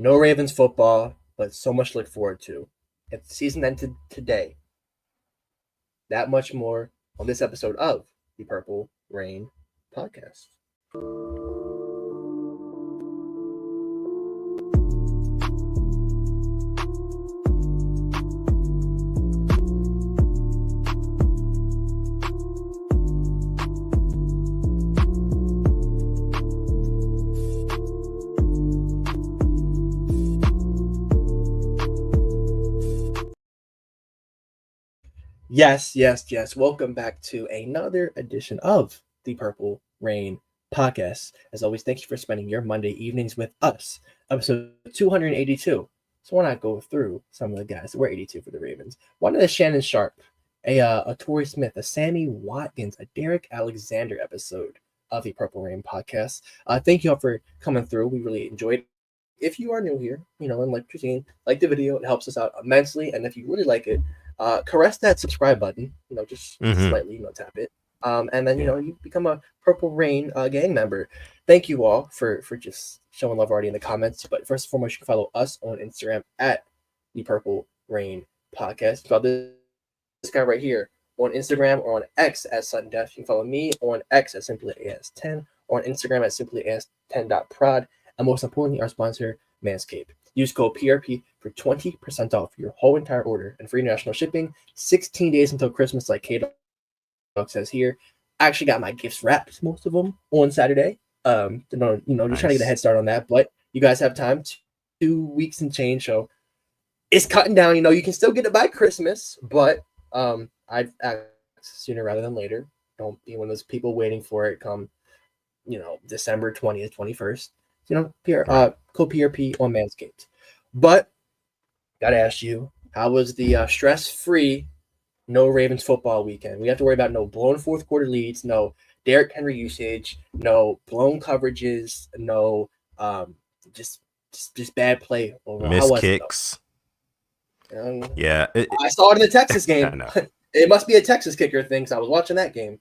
No Ravens football, but so much to look forward to. If the season ended today, that much more on this episode of the Purple Rain Podcast. Yes. Welcome back to another edition of the Purple Rain Podcast. As always, thank you for spending your Monday evenings with us. Episode 282. So why not go through some of the guys that were 82 for the Ravens? One of the Shannon Sharp, a Torrey Smith, a Sammy Watkins, a Derek Alexander episode of the Purple Rain Podcast. Thank you all for coming through. We really enjoyed it. If you are new here, and like Christine, like the video, it helps us out immensely. And if you really like it, caress that subscribe button, just slightly, tap it. And then, you become a Purple Rain gang member. Thank you all for just showing love already in the comments. But first and foremost, you can follow us on Instagram at the Purple Rain Podcast. Follow this guy right here on Instagram or on X at Sudden Death. You can follow me on X at SimplyAS10 or on Instagram at SimplyAS10.prod. And most importantly, our sponsor, Manscaped. Use code PRP for 20% off your whole entire order and free international shipping. 16 days until Christmas, like K-Dog says here. I actually got my gifts wrapped, most of them, on Saturday. Just trying to get a head start on that. But you guys have time, 2 weeks and change. So it's cutting down. You can still get it by Christmas, but I'd act sooner rather than later. Don't be one of those people waiting for it come, December 20th, 21st. Code PRP on Manscaped. But gotta ask you, how was the stress-free no Ravens football weekend? We have to worry about no blown fourth quarter leads, no Derrick Henry usage, no blown coverages, no just bad play overall. Missed kicks. Yeah, I saw it in the Texas game. It must be a Texas kicker thing. So I was watching that game.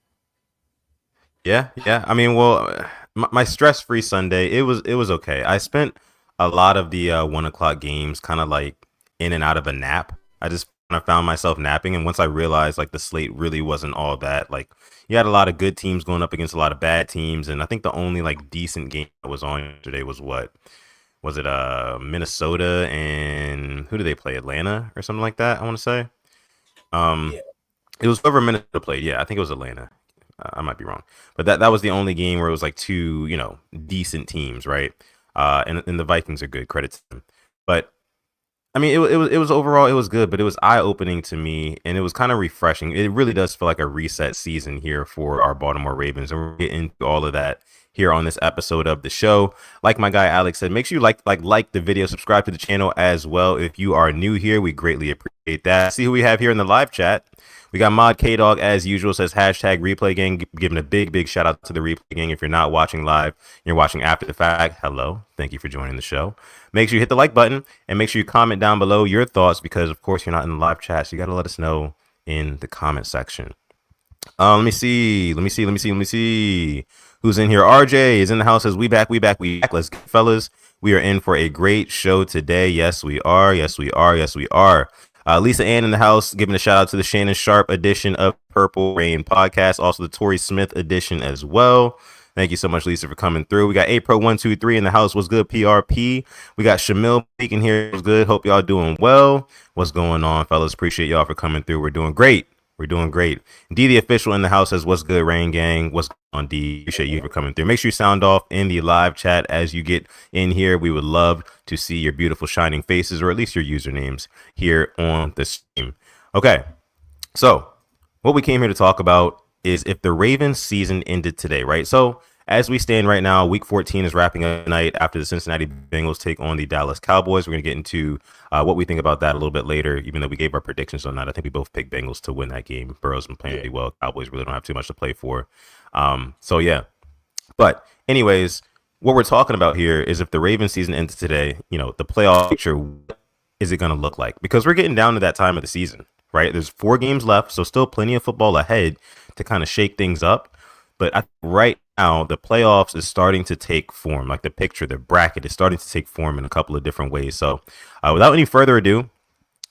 Yeah. I mean, well, my stress-free Sunday, it was okay. I spent a lot of the 1 o'clock games kind of like in and out of a nap. I just kind of found myself napping, and once I realized like the slate really wasn't all that. Like, you had a lot of good teams going up against a lot of bad teams, and I think the only like decent game that was on yesterday was Minnesota, and who did they play? Atlanta or something like that, I want to say. It was whoever Minnesota played. Yeah, I think it was Atlanta. I might be wrong, but that was the only game where it was like two, decent teams, right? And the Vikings are good, credit to them. But I mean, it was overall, it was good, but it was eye opening to me, and it was kind of refreshing. It really does feel like a reset season here for our Baltimore Ravens, and we'll get into all of that here on this episode of the show. Like my guy Alex said, make sure you like the video, subscribe to the channel as well. If you are new here, we greatly appreciate that. See who we have here in the live chat. We got Mod K-Dog, as usual, says hashtag replay gang, giving a big shout out to the replay gang. If you're not watching live, you're watching after the fact, hello. Thank you for joining the show. Make sure you hit the like button and make sure you comment down below your thoughts, because, of course, you're not in the live chat, so you got to let us know in the comment section. Let me see. Who's in here? RJ is in the house, says we back. Let's get, fellas. We are in for a great show today. Yes, we are. Lisa Ann in the house, giving a shout out to the Shannon Sharp edition of Purple Rain Podcast, also the Torrey Smith edition as well. Thank you so much, Lisa, for coming through. We got APRO123 in the house. What's good, PRP? We got Shamil speaking here. What's good? Hope y'all doing well. What's going on, fellas? Appreciate y'all for coming through. We're doing great. D, the official in the house, says, what's good, Rain Gang? What's on, D? Appreciate you for coming through. Make sure you sound off in the live chat as you get in here. We would love to see your beautiful shining faces, or at least your usernames here on the stream. Okay, so what we came here to talk about is if the Ravens season ended today, right? So as we stand right now, Week 14 is wrapping up tonight after the Cincinnati Bengals take on the Dallas Cowboys. We're going to get into what we think about that a little bit later, even though we gave our predictions on that. I think we both picked Bengals to win that game. Burrow's been playing pretty well. Cowboys really don't have too much to play for. So, yeah. But anyways, what we're talking about here is if the Ravens season ends today, the playoff picture, what is it going to look like? Because we're getting down to that time of the season, right? There's 4 games left, so still plenty of football ahead to kind of shake things up. But right now the playoffs is starting to take form. Like the picture, the bracket is starting to take form in a couple of different ways. So without any further ado,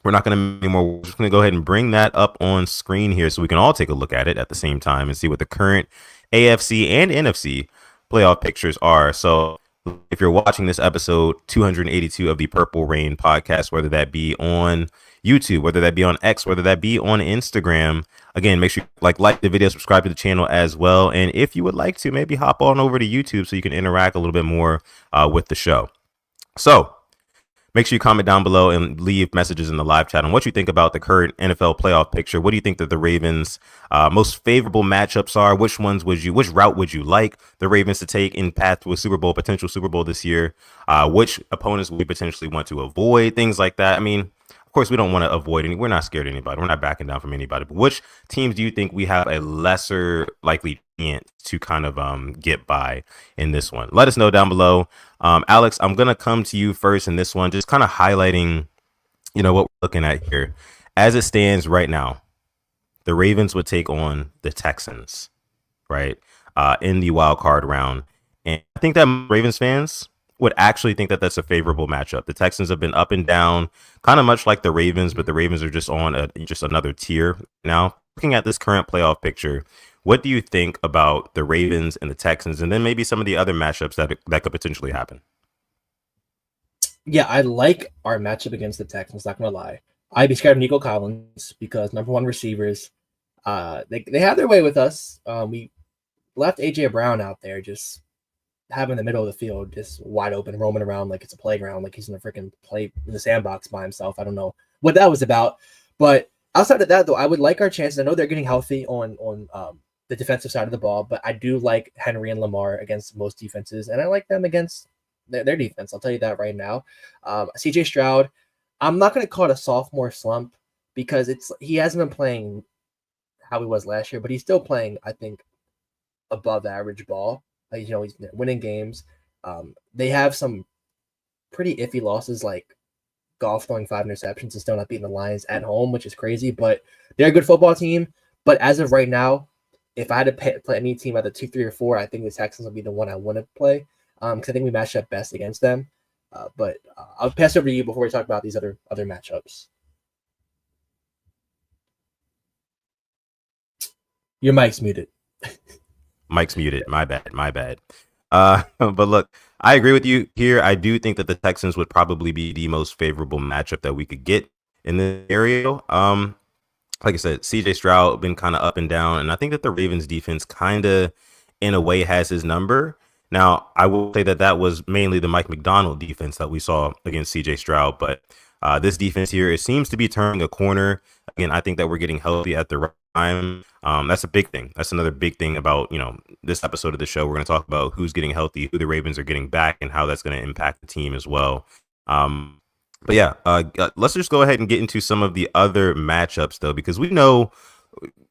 we're not going to make any more. We're just going to go ahead and bring that up on screen here so we can all take a look at it at the same time and see what the current AFC and NFC playoff pictures are. So if you're watching this episode 282 of the Purple Rain podcast, whether that be on YouTube, whether that be on X, whether that be on Instagram, again, make sure you like the video, subscribe to the channel as well. And if you would like to, maybe hop on over to YouTube so you can interact a little bit more with the show. So make sure you comment down below and leave messages in the live chat on what you think about the current NFL playoff picture. What do you think that the Ravens' most favorable matchups are? Which route would you like the Ravens to take in path to a potential Super Bowl this year? Which opponents we potentially want to avoid? Things like that. I mean, of course, we don't want to avoid any. We're not scared of anybody. We're not backing down from anybody. But which teams do you think we have a lesser likely chance to kind of get by in this one? Let us know down below. Alex, I'm going to come to you first in this one, just kind of highlighting, what we're looking at here. As it stands right now, the Ravens would take on the Texans, right, in the wild card round. And I think that Ravens fans would actually think that that's a favorable matchup. The Texans have been up and down, kind of much like the Ravens, but the Ravens are just on just another tier now. Looking at this current playoff picture, what do you think about the Ravens and the Texans, and then maybe some of the other matchups that could potentially happen? Yeah, I like our matchup against the Texans, not going to lie. I'd be scared of Nico Collins because number one receivers, they have their way with us. We left A.J. Brown out there just having the middle of the field just wide open, roaming around like it's a playground, like he's in a freaking play in the sandbox by himself. I don't know what that was about. But outside of that, though, I would like our chances. I know they're getting healthy on the defensive side of the ball, but I do like Henry and Lamar against most defenses, and I like them against their defense. I'll tell you that right now. C.J. Stroud, I'm not going to call it a sophomore slump because he hasn't been playing how he was last year, but he's still playing, I think, above average ball. He's winning games. They have some pretty iffy losses, like Goff throwing 5 interceptions and still not beating the Lions at home, which is crazy. But they're a good football team. But as of right now, if I had to play any team either 2, 3, or 4, I think the Texans would be the one I want to play because I think we match up best against them. But I'll pass over to you before we talk about these other matchups. Your mic's muted. Mike's muted. My bad. But look, I agree with you here. I do think that the Texans would probably be the most favorable matchup that we could get in this area. Like I said, CJ Stroud been kind of up and down, and I think that the Ravens defense kind of, in a way, has his number. Now, I will say that was mainly the Mike McDonald defense that we saw against CJ Stroud, but this defense here, it seems to be turning a corner. Again, I think that we're getting healthy at the right time. That's a big thing. That's another big thing about, this episode of the show. We're going to talk about who's getting healthy, who the Ravens are getting back, and how that's going to impact the team as well. But yeah, let's just go ahead and get into some of the other matchups, though, because we know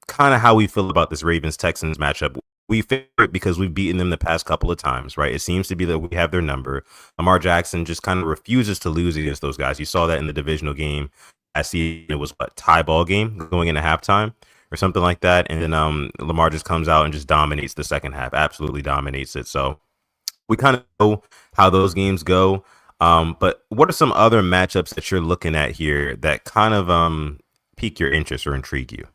kind of how we feel about this Ravens-Texans matchup. We feel it because we've beaten them the past couple of times, right? It seems to be that we have their number. Lamar Jackson just kind of refuses to lose against those guys. You saw that in the divisional game. I see it was tie ball game going into halftime or something like that. And then Lamar just comes out and just dominates the second half, absolutely dominates it. So we kind of know how those games go. But what are some other matchups that you're looking at here that kind of pique your interest or intrigue you?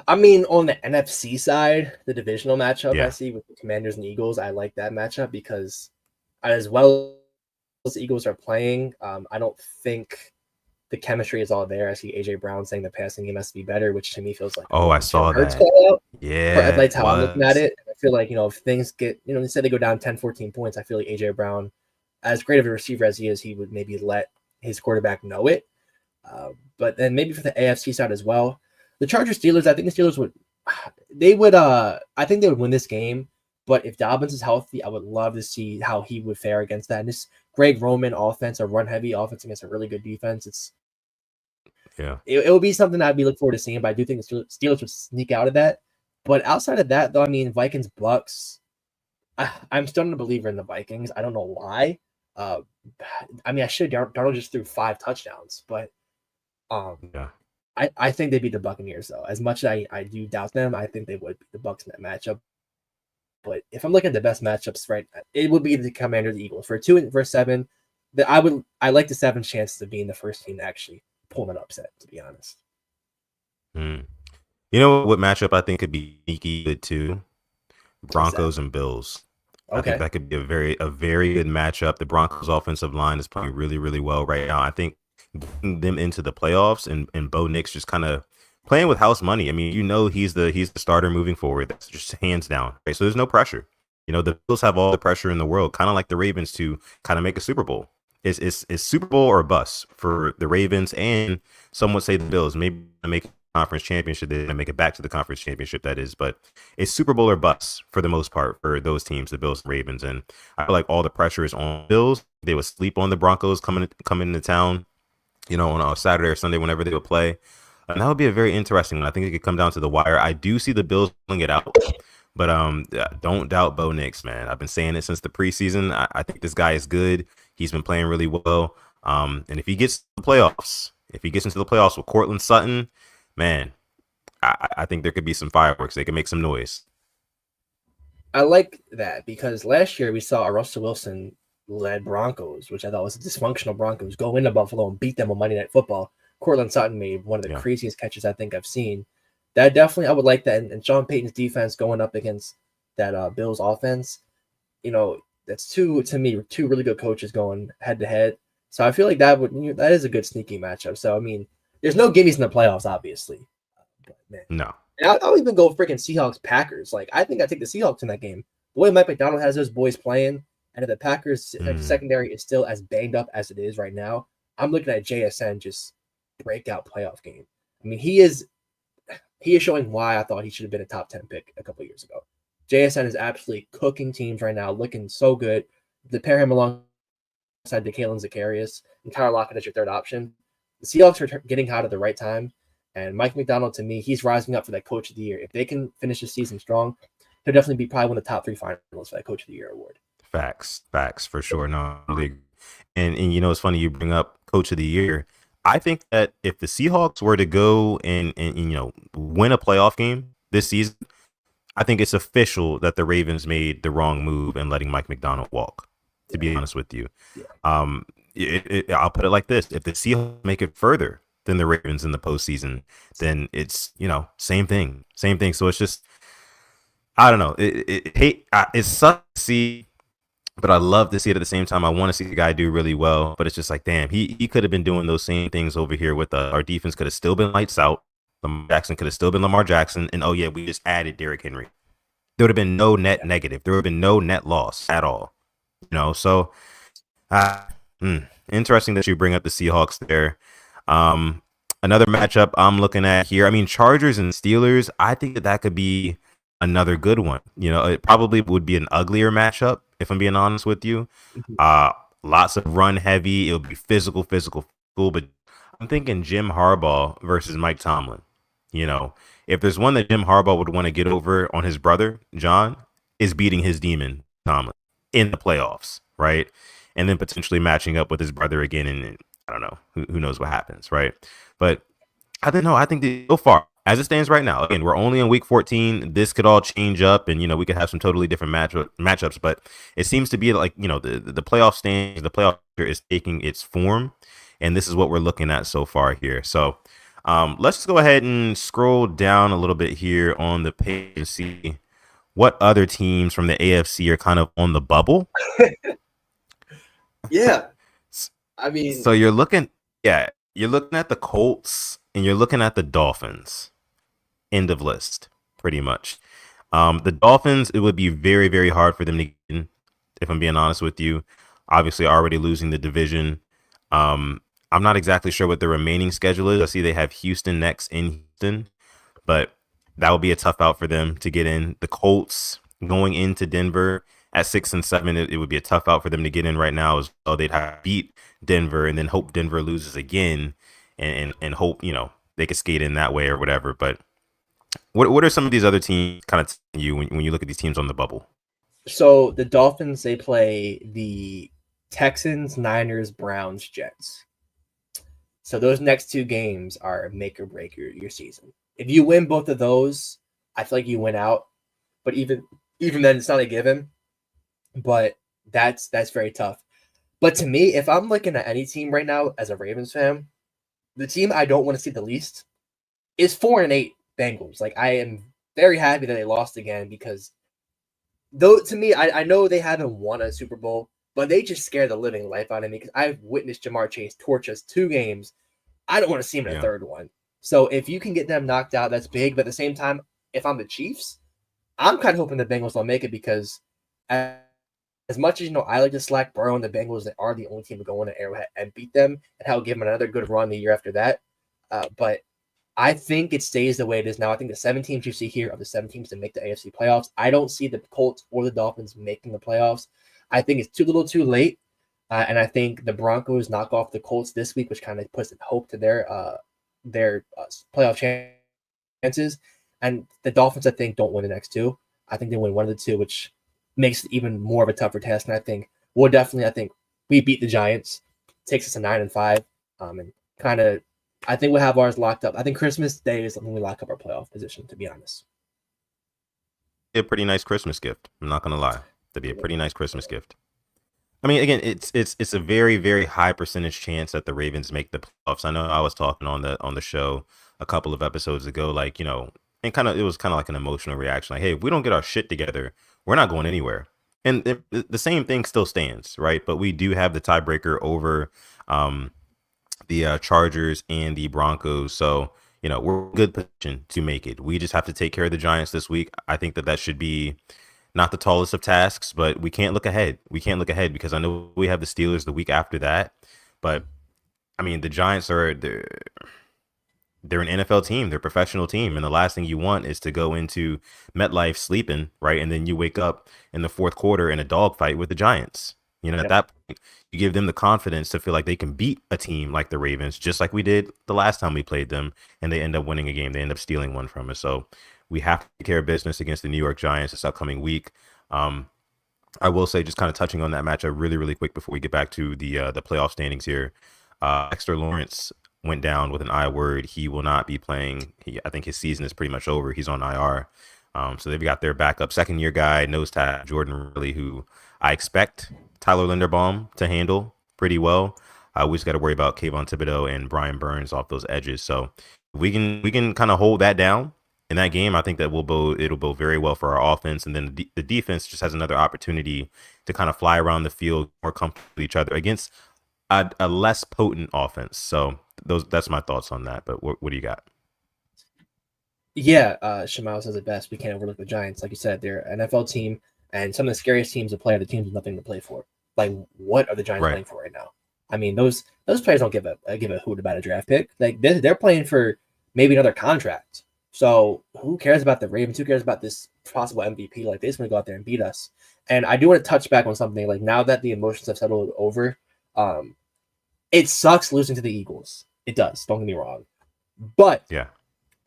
I mean, on the NFC side, the divisional matchup Yeah. I see with the Commanders and Eagles, I like that matchup because as well as the Eagles are playing, I don't think the chemistry is all there. I see A.J. Brown saying the passing game has to be better, which to me feels like I saw that. Call-out. Yeah, that's how I'm looking at it. I feel like, if things get, they said they go down 10, 14 points, I feel like A.J. Brown, as great of a receiver as he is, he would maybe let his quarterback know it. But then maybe for the AFC side as well, the Chargers Steelers, I think the Steelers I think they would win this game. But if Dobbins is healthy, I would love to see how he would fare against that. And this Greg Roman offense, a run heavy offense against a really good defense, it would be something I'd be looking forward to seeing. But I do think the Steelers would sneak out of that. But outside of that, though, I mean, Vikings Bucks, I'm still not a believer in the Vikings. I don't know why. I mean, Darnold just threw 5 touchdowns, but I think they'd beat the Buccaneers, though. As much as I do doubt them, I think they would beat the Bucs in that matchup. But if I'm looking at the best matchups, right, it would be the Commanders, the Eagles for 2 and 7. That I like the 7 chances of being the first team to actually pull an upset. To be honest. Mm. You know what matchup I think could be sneaky good too? What's that? Broncos and Bills. I think Okay. that could be a very good matchup. The Broncos offensive line is playing really, really well right now. I think getting them into the playoffs and Bo Nix just kind of playing with house money. I mean, he's the starter moving forward. That's just hands down. Right. So there's no pressure. The Bills have all the pressure in the world, kind of like the Ravens to kind of make a Super Bowl. It's Super Bowl or bust for the Ravens, and some would say the Bills. Maybe make a conference championship. They didn't make it back to the conference championship, that is, but it's Super Bowl or bust for the most part for those teams, the Bills and Ravens. And I feel like all the pressure is on Bills. They would sleep on the Broncos coming into town, on a Saturday or Sunday whenever they would play. And that would be a very interesting one. I think it could come down to the wire. I do see the Bills pulling it out. But don't doubt Bo Nix, man. I've been saying it since the preseason. I think this guy is good. He's been playing really well. And if he gets to the playoffs, with Cortland Sutton, man, I think there could be some fireworks. They could make some noise. I like that because last year we saw a Russell Wilson led Broncos, which I thought was a dysfunctional Broncos, go into Buffalo and beat them on Monday Night Football. Cortland Sutton made one of the craziest catches I think I've seen. That definitely, I would like that. And Sean Payton's defense going up against that Bills offense, that's two really good coaches going head to head. So I feel like that is a good sneaky matchup. So I mean, there's no gimmies in the playoffs, obviously. But, man. No. And I'll even go freaking Seahawks Packers. Like I think I take the Seahawks in that game. The way Mike McDonald has those boys playing, and if the Packers secondary is still as banged up as it is right now, I'm looking at JSN just breakout playoff game. I mean, he is showing why I thought he should have been a top 10 pick a couple years ago. JSN is absolutely cooking teams right now, looking so good. To pair him alongside DeKalen Zacharias and Tyler Lockett as your third option, the Seahawks are getting hot at the right time. And Mike McDonald, to me, he's rising up for that Coach of the Year. If they can finish the season strong, he'll definitely be probably one of the top 3 finalists for that Coach of the Year award. Facts for sure. No, and it's funny you bring up Coach of the Year. I think that if the Seahawks were to go and win a playoff game this season, I think it's official that the Ravens made the wrong move in letting Mike McDonald walk. To be honest with you, I'll put it like this: if the Seahawks make it further than the Ravens in the postseason, then it's same thing. So it's just, I don't know. It sucks to see, but I love to see it at the same time. I want to see the guy do really well, but it's just like, damn, he could have been doing those same things over here with our defense. Could have still been lights out. Lamar Jackson could have still been Lamar Jackson, and oh yeah, we just added Derrick Henry. There would have been no net negative. There would have been no net loss at all. So interesting that you bring up the Seahawks there. Another matchup I'm looking at here, I mean, Chargers and Steelers, I think that could be another good one. It probably would be an uglier matchup, if I'm being honest with you. Lots of run heavy. It'll be physical, but I'm thinking Jim Harbaugh versus Mike Tomlin. If there's one that Jim Harbaugh would want to get over on his brother, John, is beating his demon, Tomlin, in the playoffs, right? And then potentially matching up with his brother again, and I don't know, who knows what happens, right? But I think that so far, as it stands right now, again, we're only in week 14. This could all change up, and we could have some totally different matchups. But it seems to be like the playoff standings, the playoff is taking its form, and this is what we're looking at so far here. So let's just go ahead and scroll down a little bit here on the page and see what other teams from the AFC are kind of on the bubble. Yeah, I mean, so you're looking at the Colts and you're looking at the Dolphins. End of list, pretty much. The Dolphins, it would be very, very hard for them to get in, if I'm being honest with you. Obviously, already losing the division. I'm not exactly sure what the remaining schedule is. I see they have Houston next in Houston, but that would be a tough out for them to get in. The Colts going into Denver at 6 and 7, it would be a tough out for them to get in right now as well. They'd have to beat Denver and then hope Denver loses again and hope, they could skate in that way or whatever. But what are some of these other teams kind of telling you when you look at these teams on the bubble? So the Dolphins, they play the Texans, Niners, Browns, Jets. So those next 2 games are make or break your season. If you win both of those, I feel like you win out. But even Even then, it's not a given, but that's very tough. But to me, if I'm looking at any team right now as a Ravens fan, the team I don't want to see the least is 4-8 Bengals. Like, I am very happy that they lost again because though to me, I know they haven't won a Super Bowl, but they just scare the living life out of me because I've witnessed Jamar Chase torch us 2 games. I don't want to see him in a Yeah. third one. So if you can get them knocked out, that's big. But at the same time, if I'm the Chiefs, I'm kind of hoping the Bengals don't make it because as much as I like to slack Burrow and the Bengals, they are the only team to go in at Arrowhead and beat them, and how give them another good run the year after that. But I think it stays the way it is now. I think the 7 teams you see here are the 7 teams that make the AFC playoffs. I don't see the Colts or the Dolphins making the playoffs. I think it's too little too late. And I think the Broncos knock off the Colts this week, which kind of puts hope to their playoff chances. And the Dolphins, I think, don't win the next 2. I think they win one of the 2, which makes it even more of a tougher test. And I think I think we beat the Giants, takes us to 9-5, and kind of. I think we'll have ours locked up. I think Christmas Day is when we lock up our playoff position, to be honest. A pretty nice Christmas gift. I'm not gonna lie. That'd be a pretty nice Christmas gift. I mean, again, it's a very, very high percentage chance that the Ravens make the playoffs. I know I was talking on the show a couple of episodes ago, like, and it was kind of like an emotional reaction, like, hey, if we don't get our shit together, we're not going anywhere. And the same thing still stands, right? But we do have the tiebreaker over the Chargers and the Broncos. So, we're in a good position to make it. We just have to take care of the Giants this week. I think that should be not the tallest of tasks, but we can't look ahead. We can't look ahead because I know we have the Steelers the week after that. But, I mean, the Giants they're an NFL team. They're a professional team. And the last thing you want is to go into MetLife sleeping, right? And then you wake up in the fourth quarter in a dogfight with the Giants. At that point, you give them the confidence to feel like they can beat a team like the Ravens, just like we did the last time we played them, and they end up winning a game. They end up stealing one from us. So we have to take care of business against the New York Giants this upcoming week. I will say, just kind of touching on that matchup really, really quick before we get back to the playoff standings here. Dexter Lawrence went down with an I word. He will not be playing. I think his season is pretty much over. He's on IR. So they've got their backup second-year guy, nose tackle Jordan Riley, who I expect Tyler Linderbaum to handle pretty well. We just got to worry about Kayvon Thibodeau and Brian Burns off those edges. So we can kind of hold that down in that game. I think that it'll bode very well for our offense, and then the defense just has another opportunity to kind of fly around the field more comfortably with each other against a less potent offense. So that's my thoughts on that. But what do you got? Yeah, Shamal says it best. We can't overlook the Giants. Like you said, they're an NFL team, and some of the scariest teams to play are the teams with nothing to play for. Like, what are the Giants playing for right now? I mean, those players don't give a hoot about a draft pick. Like, they're playing for maybe another contract. So who cares about the Ravens? Who cares about this possible MVP? Like, they just want to go out there and beat us. And I do want to touch back on something. Like, now that the emotions have settled over, it sucks losing to the Eagles. It does. Don't get me wrong. But yeah,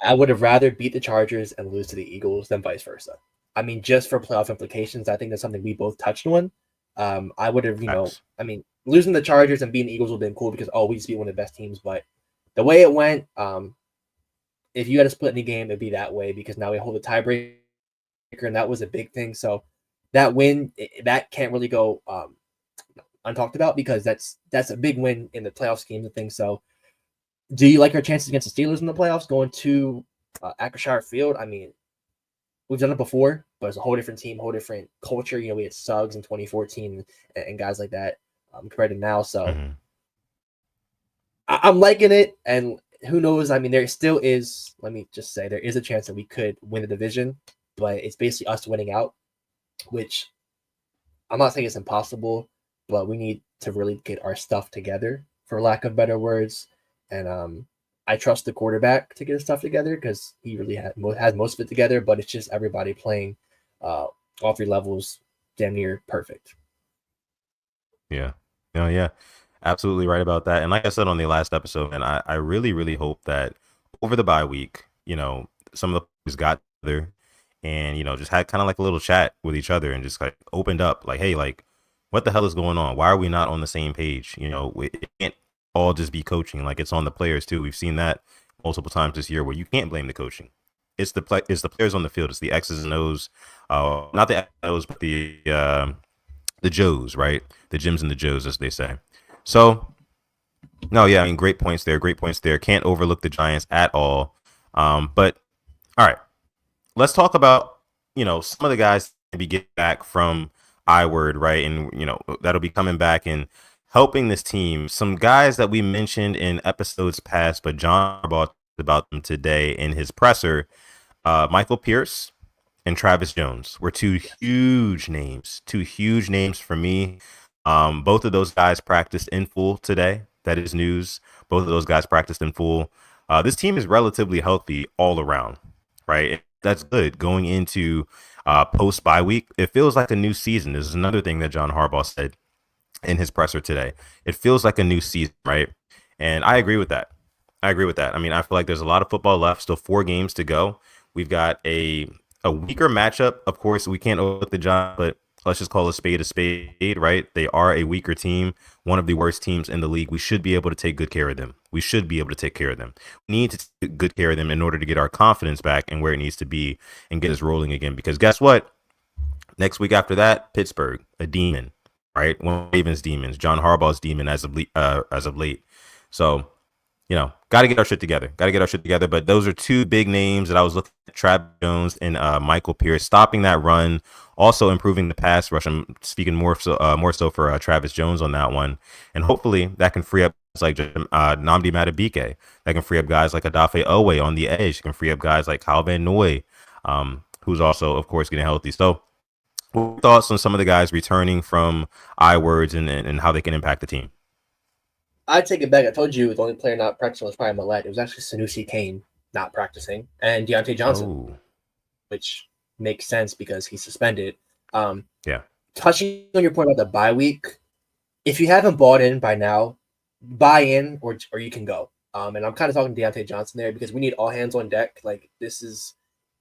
I would have rather beat the Chargers and lose to the Eagles than vice versa. I mean, just for playoff implications, I think that's something we both touched on. I would have, losing the Chargers and beating the Eagles would have been cool because, we just beat one of the best teams. But the way it went, if you had to split any game, it'd be that way because now we hold the tiebreaker, and that was a big thing. So that win, that can't really go untalked about because that's a big win in the playoff schemes of things. So do you like our chances against the Steelers in the playoffs going to Acrisure Field? I mean, we've done it before, but it's a whole different team, whole different culture. We had Suggs in 2014 and guys like that compared to now. So I'm liking it. And who knows? I mean, there still is, let me just say, there is a chance that we could win the division, but it's basically us winning out, which I'm not saying it's impossible, but we need to really get our stuff together, for lack of better words. And I trust the quarterback to get his stuff together because he really has most of it together, but it's just everybody playing all 3 levels damn near perfect. Yeah. No, yeah. Absolutely right about that. And like I said on the last episode, and I really, really hope that over the bye week, some of the players got together and, just had kind of like a little chat with each other and just like opened up like, hey, like, what the hell is going on? Why are we not on the same page? It can't all just be coaching. Like, it's on the players too. We've seen that multiple times this year where you can't blame the coaching. it's the players on the field. It's the X's and O's, not the X's and O's, but the Joes, right? The Jims and the Joes, as they say. So, no, yeah, I mean, great points there. Great points there. Can't overlook the Giants at all. But all right, let's talk about some of the guys maybe get back from I-word, right? And that'll be coming back and helping this team. Some guys that we mentioned in episodes past, but John Harbaugh talked about them today in his presser. Michael Pierce and Travis Jones were two huge names for me. Both of those guys practiced in full today. That is news. Both of those guys practiced in full. This team is relatively healthy all around, right? That's good going into post bye week. It feels like a new season. This is another thing that John Harbaugh said in his presser today. It feels like a new season, right? And I agree with that. I mean, I feel like there's a lot of football left. Still 4 games to go. We've got a weaker matchup. Of course, we can't overlook the Giants, but let's just call a spade, right? They are a weaker team, one of the worst teams in the league. We should be able to take good care of them. We need to take good care of them in order to get our confidence back and where it needs to be and get us rolling again. Because guess what? Next week after that, Pittsburgh, a demon, right? One of Ravens' demons, John Harbaugh's demon as of late. So, got to get our shit together. But those are 2 big names that I was looking at: Travis Jones and Michael Pierce, stopping that run, also improving the pass rush. I'm speaking more so for Travis Jones on that one, and hopefully that can free up guys like Nnamdi Madubuike. That can free up guys like Odafe Owe on the edge. It can free up guys like Kyle Van Noy, who's also, of course, getting healthy. So, what are your thoughts on some of the guys returning from I-words and how they can impact the team? I take it back. I told you the only player not practicing was probably Millette. It was actually Sanusi Kane not practicing, and Diontae Johnson, which makes sense because he's suspended. Yeah. Touching on your point about the bye week, if you haven't bought in by now, buy in or you can go. And I'm kind of talking to Diontae Johnson there because we need all hands on deck. Like, this is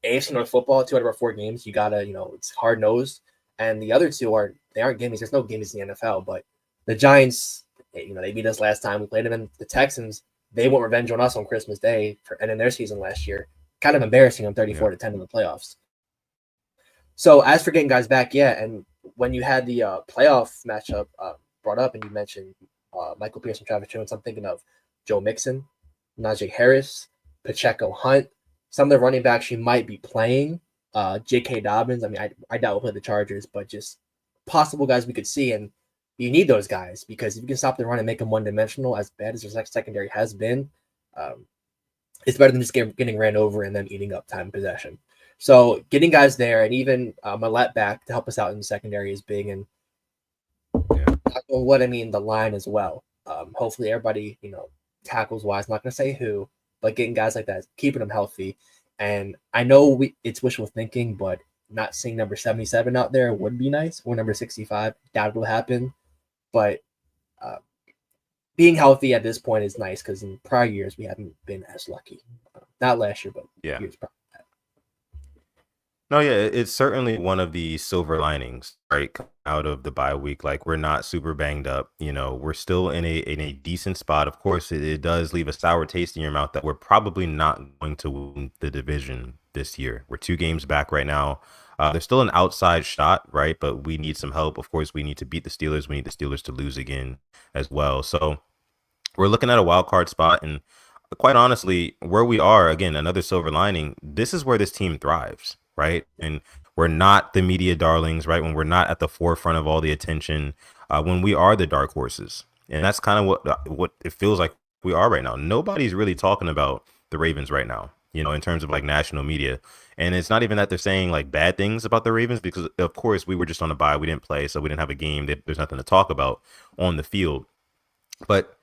AFC North football. 2 out of our 4 games, you gotta, it's hard nosed, and the other 2 aren't gimmies. There's no gimmies in the NFL, but the Giants. They beat us last time. We played them in the Texans. They want revenge on us on Christmas Day and in their season last year. Kind of embarrassing them 34-10 in the playoffs. So as for getting guys back, yeah, and when you had the playoff matchup brought up and you mentioned Michael Pierce and Travis Jones, I'm thinking of Joe Mixon, Najee Harris, Pacheco Hunt. Some of the running backs you might be playing. J.K. Dobbins. I mean, I doubt we'll play the Chargers, but just possible guys we could see. And you need those guys because if you can stop the run and make them one-dimensional, as bad as their secondary has been, it's better than just getting ran over and then eating up time possession. So getting guys there and even Millette back to help us out in the secondary is big. And the line as well. Hopefully everybody, tackles-wise, I'm not going to say who, but getting guys like that, keeping them healthy. And I know it's wishful thinking, but not seeing number 77 out there would be nice, or number 65. Doubt it'll happen. But being healthy at this point is nice because in prior years we haven't been as lucky. Not last year, but years prior to that. No, yeah, it's certainly one of the silver linings, right, out of the bye week. Like, we're not super banged up. We're still in a decent spot. Of course, it does leave a sour taste in your mouth that we're probably not going to win the division this year. We're 2 games back right now. There's still an outside shot, right? But we need some help. Of course, we need to beat the Steelers. We need the Steelers to lose again as well. So we're looking at a wild card spot. And quite honestly, where we are, again, another silver lining, this is where this team thrives, right? And we're not the media darlings, right? When we're not at the forefront of all the attention, when we are the dark horses. And that's kind of what it feels like we are right now. Nobody's really talking about the Ravens right now, in terms of like national media. And it's not even that they're saying like bad things about the Ravens because, of course, we were just on a bye. We didn't play, so we didn't have a game. There's nothing to talk about on the field. But,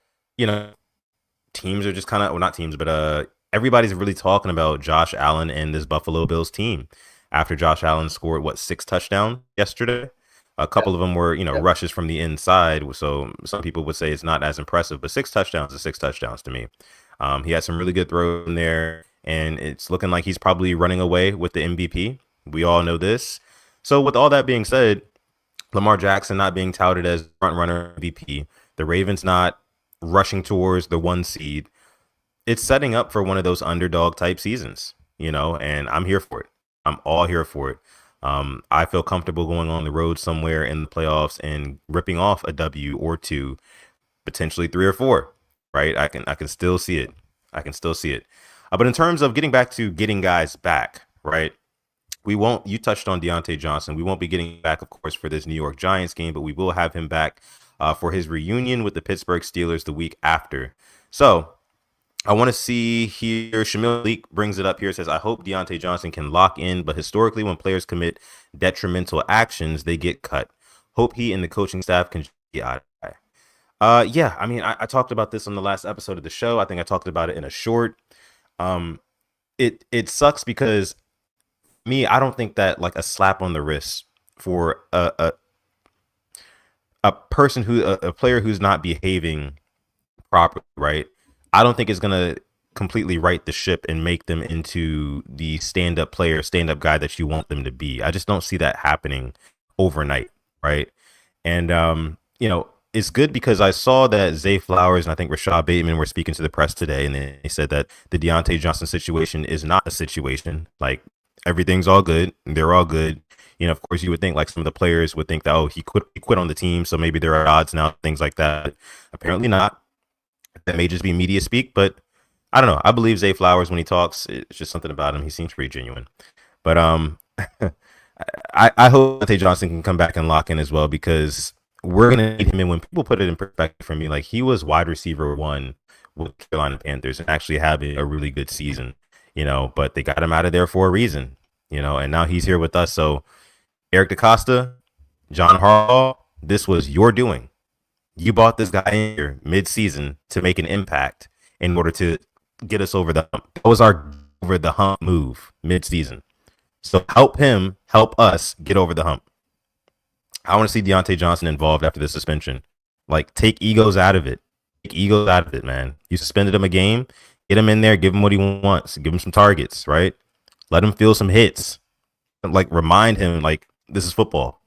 teams are just kind of, well, not teams, but everybody's really talking about Josh Allen and this Buffalo Bills team after Josh Allen scored, 6 touchdowns yesterday? A couple of them were, rushes from the inside. So some people would say it's not as impressive, but 6 touchdowns is 6 touchdowns to me. He had some really good throws in there. And it's looking like he's probably running away with the MVP. We all know this. So with all that being said, Lamar Jackson not being touted as front runner MVP, the Ravens not rushing towards the 1 seed, it's setting up for one of those underdog type seasons. and I'm here for it. I'm all here for it. I feel comfortable going on the road somewhere in the playoffs and ripping off a W or two, potentially three or four, right? I can still see it. I can still see it. But in terms of getting back to getting guys back, right? We won't. You touched on Diontae Johnson. We won't be getting back, of course, for this New York Giants game, but we will have him back for his reunion with the Pittsburgh Steelers the week after. So I want to see here. Shamil Leak brings it up here. Says, I hope Diontae Johnson can lock in, but historically, when players commit detrimental actions, they get cut. Hope he and the coaching staff can get out of that. Yeah, I mean, I talked about this on the last episode of the show. I think I talked about it in a short. Um, it sucks because I don't think that like a slap on the wrist for a person a player who's not behaving properly, right? I don't think it's gonna completely right the ship and make them into the stand-up player, stand-up guy that you want them to be. I just don't see that happening overnight, right? And it's good because I saw that Zay Flowers and I think Rashad Bateman were speaking to the press today, and they said that the Diontae Johnson situation is not a situation. Like everything's all good, they're all good. Of course, you would think like some of the players would think that he quit on the team, so maybe there are odds now, things like that. Apparently not. That may just be media speak, but I don't know. I believe Zay Flowers when he talks. It's just something about him. He seems pretty genuine. But I hope Deontay Johnson can come back and lock in as well because we're gonna need him. And when people put it in perspective for me, like he was wide receiver one with Carolina Panthers and actually having a really good season, but they got him out of there for a reason, and now he's here with us. So Eric DaCosta, John Harbaugh, this was your doing. You bought this guy in here mid-season to make an impact in order to get us over the hump. That was our over the hump move mid-season. So help him, help us get over the hump. I want to see Diontae Johnson involved after the suspension. Like, take egos out of it. Take egos out of it, man. You suspended him a game. Get him in there. Give him what he wants. Give him some targets, right? Let him feel some hits. Like, remind him, like, this is football.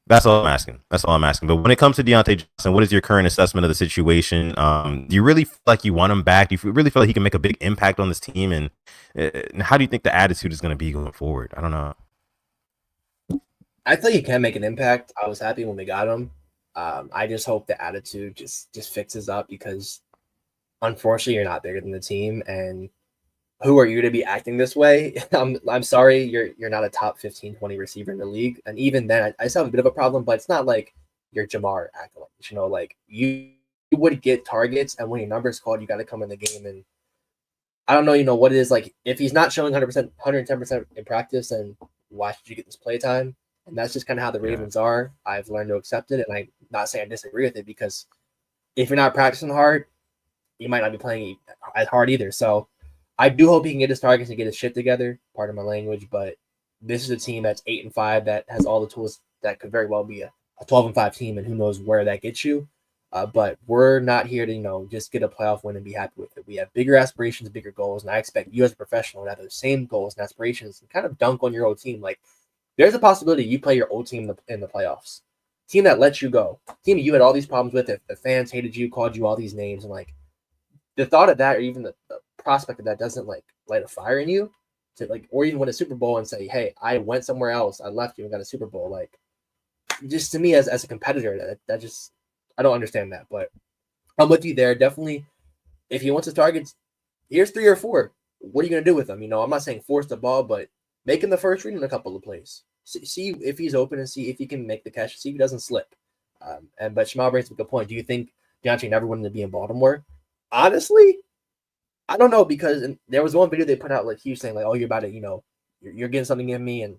That's all I'm asking. That's all I'm asking. But when it comes to Diontae Johnson, what is your current assessment of the situation? Do you really feel like you want him back? Do you really feel like he can make a big impact on this team? And how do you think the attitude is going to be going forward? I don't know. I think he can make an impact. I was happy when we got him. I just hope the attitude just fixes up because unfortunately you're not bigger than the team, and who are you to be acting this way? I'm sorry, you're not a top 15, 20 receiver in the league. And even then, I still have a bit of a problem, but it's not like you're Jamar acting like you would get targets, and when your number is called, you got to come in the game. And I don't know, what it is like. If he's not showing 100%, 110% in practice, then why should you get this play time? And that's just kind of how the Ravens are. I've learned to accept it, and I'm not saying I disagree with it because if you're not practicing hard, you might not be playing as hard either. So I do hope he can get his targets and get his shit together. Pardon my language, but this is a team that's 8-5 that has all the tools that could very well be a 12-5 team, and who knows where that gets you. But we're not here to just get a playoff win and be happy with it. We have bigger aspirations, bigger goals, and I expect you as a professional to have those same goals and aspirations and kind of dunk on your old team. Like there's a possibility you play your old team in the playoffs, team that lets you go, team you had all these problems with. If the fans hated you, called you all these names, and like the thought of that, or even the prospect of that, doesn't like light a fire in you to like, or even win a Super Bowl and say, "Hey, I went somewhere else, I left you and got a Super Bowl." Like, just to me as a competitor, that just I don't understand that. But I'm with you there. Definitely, if he wants his targets, here's 3 or 4. What are you gonna do with them? I'm not saying force the ball, but make him the first read in a couple of plays. See if he's open and see if he can make the catch. See if he doesn't slip. But Shamal brings up a good point. Do you think Deontay never wanted to be in Baltimore? Honestly, I don't know, because there was one video they put out like he was saying like, "Oh, you're about to, you're getting something in me," and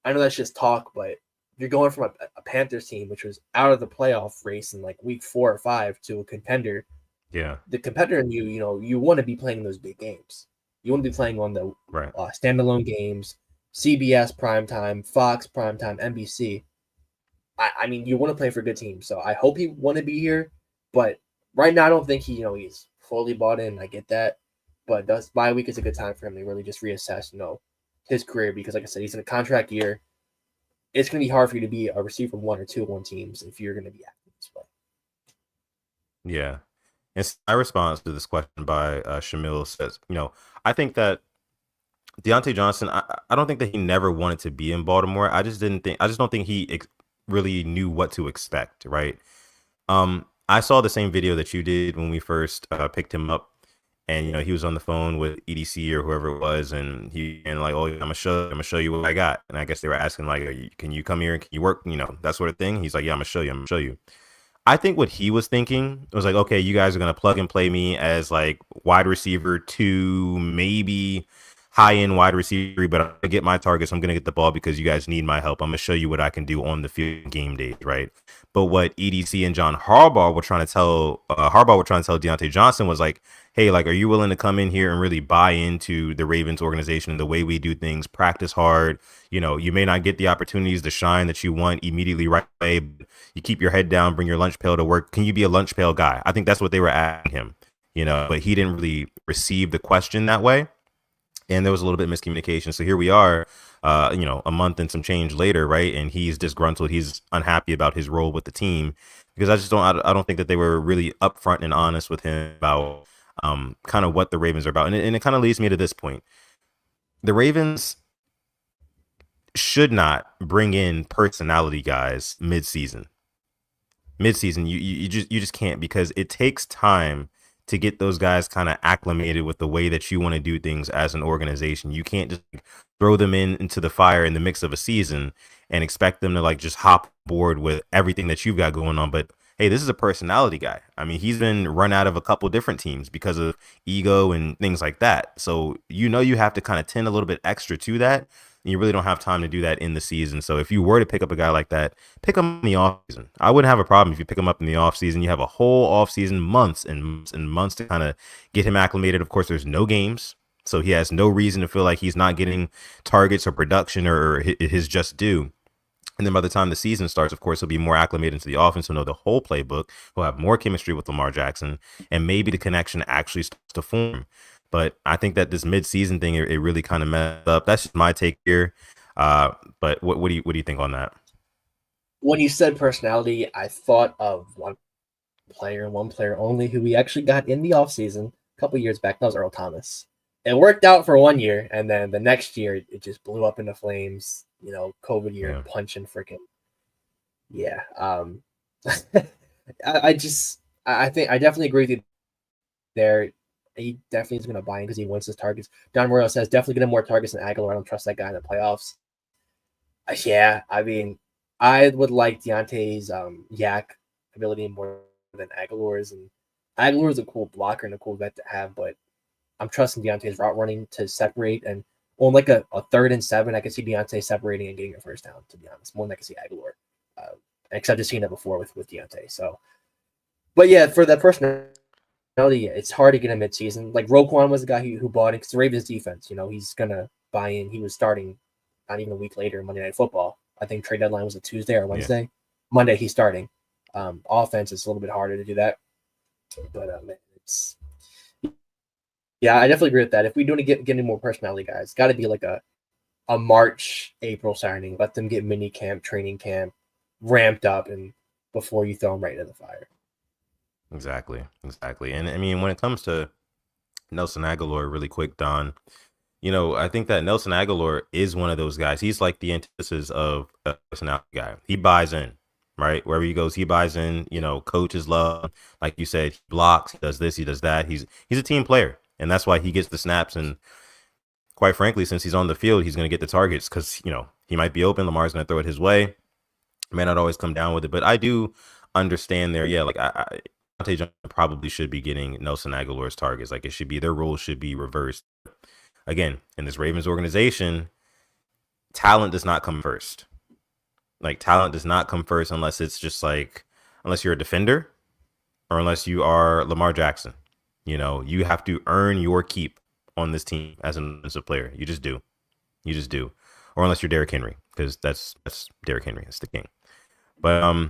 I know that's just talk, but you're going from a Panthers team which was out of the playoff race in like week 4 or 5 to a contender. Yeah, the competitor in you, you want to be playing those big games. You want to be playing on the standalone games, CBS primetime, Fox primetime, NBC. I mean, you want to play for a good team. So I hope he want to be here, but right now I don't think he's fully bought in. I get that, but this bye week is a good time for him to really just reassess, his career, because like I said, he's in a contract year. It's going to be hard for you to be a receiver 1 or 2 on teams if you're going to be acting this way. Yeah. And my response to this question by Shamil says, I think that Deontay Johnson, I don't think that he never wanted to be in Baltimore. I just don't think he really knew what to expect, right? I saw the same video that you did when we first picked him up, and he was on the phone with EDC or whoever it was, and like, oh, I'm gonna show you what I got. And I guess they were asking like, can you come here and can you work, that sort of thing. He's like, yeah, I'm gonna show you. I think what he was thinking was like, okay, you guys are gonna plug and play me as like wide receiver two, maybe high end wide receiver, but I'm gonna get my targets. I'm gonna get the ball because you guys need my help. I'm gonna show you what I can do on the field game days, right? But what EDC and John Harbaugh were trying to tell Deontay Johnson was like, hey, like, are you willing to come in here and really buy into the Ravens organization and the way we do things? Practice hard. You may not get the opportunities to shine that you want immediately right away. But you keep your head down, bring your lunch pail to work. Can you be a lunch pail guy? I think that's what they were asking him, but he didn't really receive the question that way. And there was a little bit of miscommunication. So here we are, a month and some change later, right? And he's disgruntled. He's unhappy about his role with the team because I don't think that they were really upfront and honest with him about kind of what the Ravens are about. And it kind of leads me to this point. The Ravens should not bring in personality guys mid-season. You just can't, because it takes time to get those guys kind of acclimated with the way that you want to do things as an organization. You can't just throw them into the fire in the mix of a season and expect them to like just hop board with everything that you've got going on. But hey, this is a personality guy. I mean, he's been run out of a couple different teams because of ego and things like that. So you have to kind of tend a little bit extra to that. You really don't have time to do that in the season. So if you were to pick up a guy like that, pick him in the offseason. I wouldn't have a problem if you pick him up in the offseason. You have a whole offseason, months and months and months to kind of get him acclimated. Of course, there's no games, so he has no reason to feel like he's not getting targets or production or his just due. And then by the time the season starts, of course, he'll be more acclimated into the offense. He'll know the whole playbook. He'll have more chemistry with Lamar Jackson, and maybe the connection actually starts to form. But I think that this mid-season thing, it really kind of messed up. That's just my take here. But what do you think on that? When you said personality, I thought of one player only, who we actually got in the offseason a couple years back. That was Earl Thomas. It worked out for 1 year, and then the next year it just blew up into flames. COVID year, Yeah. punching freaking. Yeah. I think I definitely agree with you there. He definitely is going to buy in because he wants his targets. Don Morello says definitely get him more targets than Aguilar. I don't trust that guy in the playoffs. Yeah, I mean, I would like Deontay's yak ability more than Aguilar's, and Aguilar's a cool blocker and a cool vet to have, but I'm trusting Deontay's route running to separate. And on like a 3rd and 7, I can see Deontay separating and getting a first down, to be honest, more than I can see Aguilar. Except I've just seen that before with Deontay. So, but yeah, for that personality, it's hard to get him mid-season. Like Roquan was the guy who bought it because the Ravens defense, he's gonna buy in. He was starting not even a week later, Monday Night Football. I think trade deadline was a Tuesday or Wednesday. Yeah. Monday he's starting. Offense is a little bit harder to do that, but man, I definitely agree with that. If we do want to get any more personality guys, it's got to be like a March, April signing. Let them get mini camp, training camp, ramped up, and before you throw them right into the fire. Exactly. And I mean, when it comes to Nelson Aguilar, really quick, Don, I think that Nelson Aguilar is one of those guys. He's like the antithesis of a personality guy. He buys in, right? Wherever he goes, he buys in. Coaches love, like you said, he blocks, he does this, he does that. He's a team player, and that's why he gets the snaps. And quite frankly, since he's on the field, he's going to get the targets because he might be open. Lamar's going to throw it his way. May not always come down with it, but I do understand there. Yeah, like Deontay Johnson probably should be getting Nelson Aguilar's targets. Like their roles should be reversed. Again, in this Ravens organization, talent does not come first. Like talent does not come first unless it's just like, unless you're a defender or unless you are Lamar Jackson. You have to earn your keep on this team as an offensive player. You just do. Or unless you're Derrick Henry, because that's Derrick Henry. That's the king. But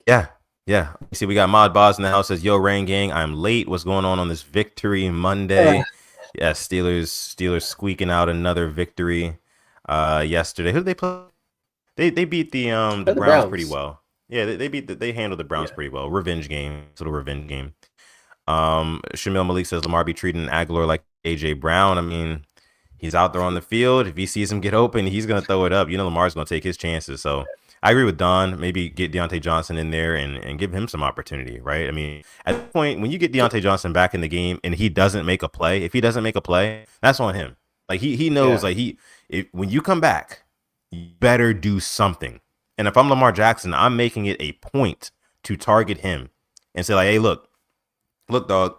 yeah. You see, we got Mod Boz in the house. Says, "Yo, Rain Gang, I'm late. What's going on this Victory Monday?" Yeah, Steelers squeaking out another victory. Yesterday, who did they play? They beat the Browns pretty well. Yeah, they handled the Browns pretty well. Revenge game, little revenge game. Shamil Malik says Lamar be treating Aguilar like AJ Brown. I mean, He's out there on the field. If he sees him get open, he's going to throw it up. You know, Lamar's going to take his chances. So I agree with Don. Maybe get Diontae Johnson in there and give him some opportunity, right? I mean, at this point, when you get Diontae Johnson back in the game and he doesn't make a play, if he doesn't make a play, that's on him. Like he knows, like when you come back, you better do something. And if I'm Lamar Jackson, I'm making it a point to target him and say, like, hey, look, dog,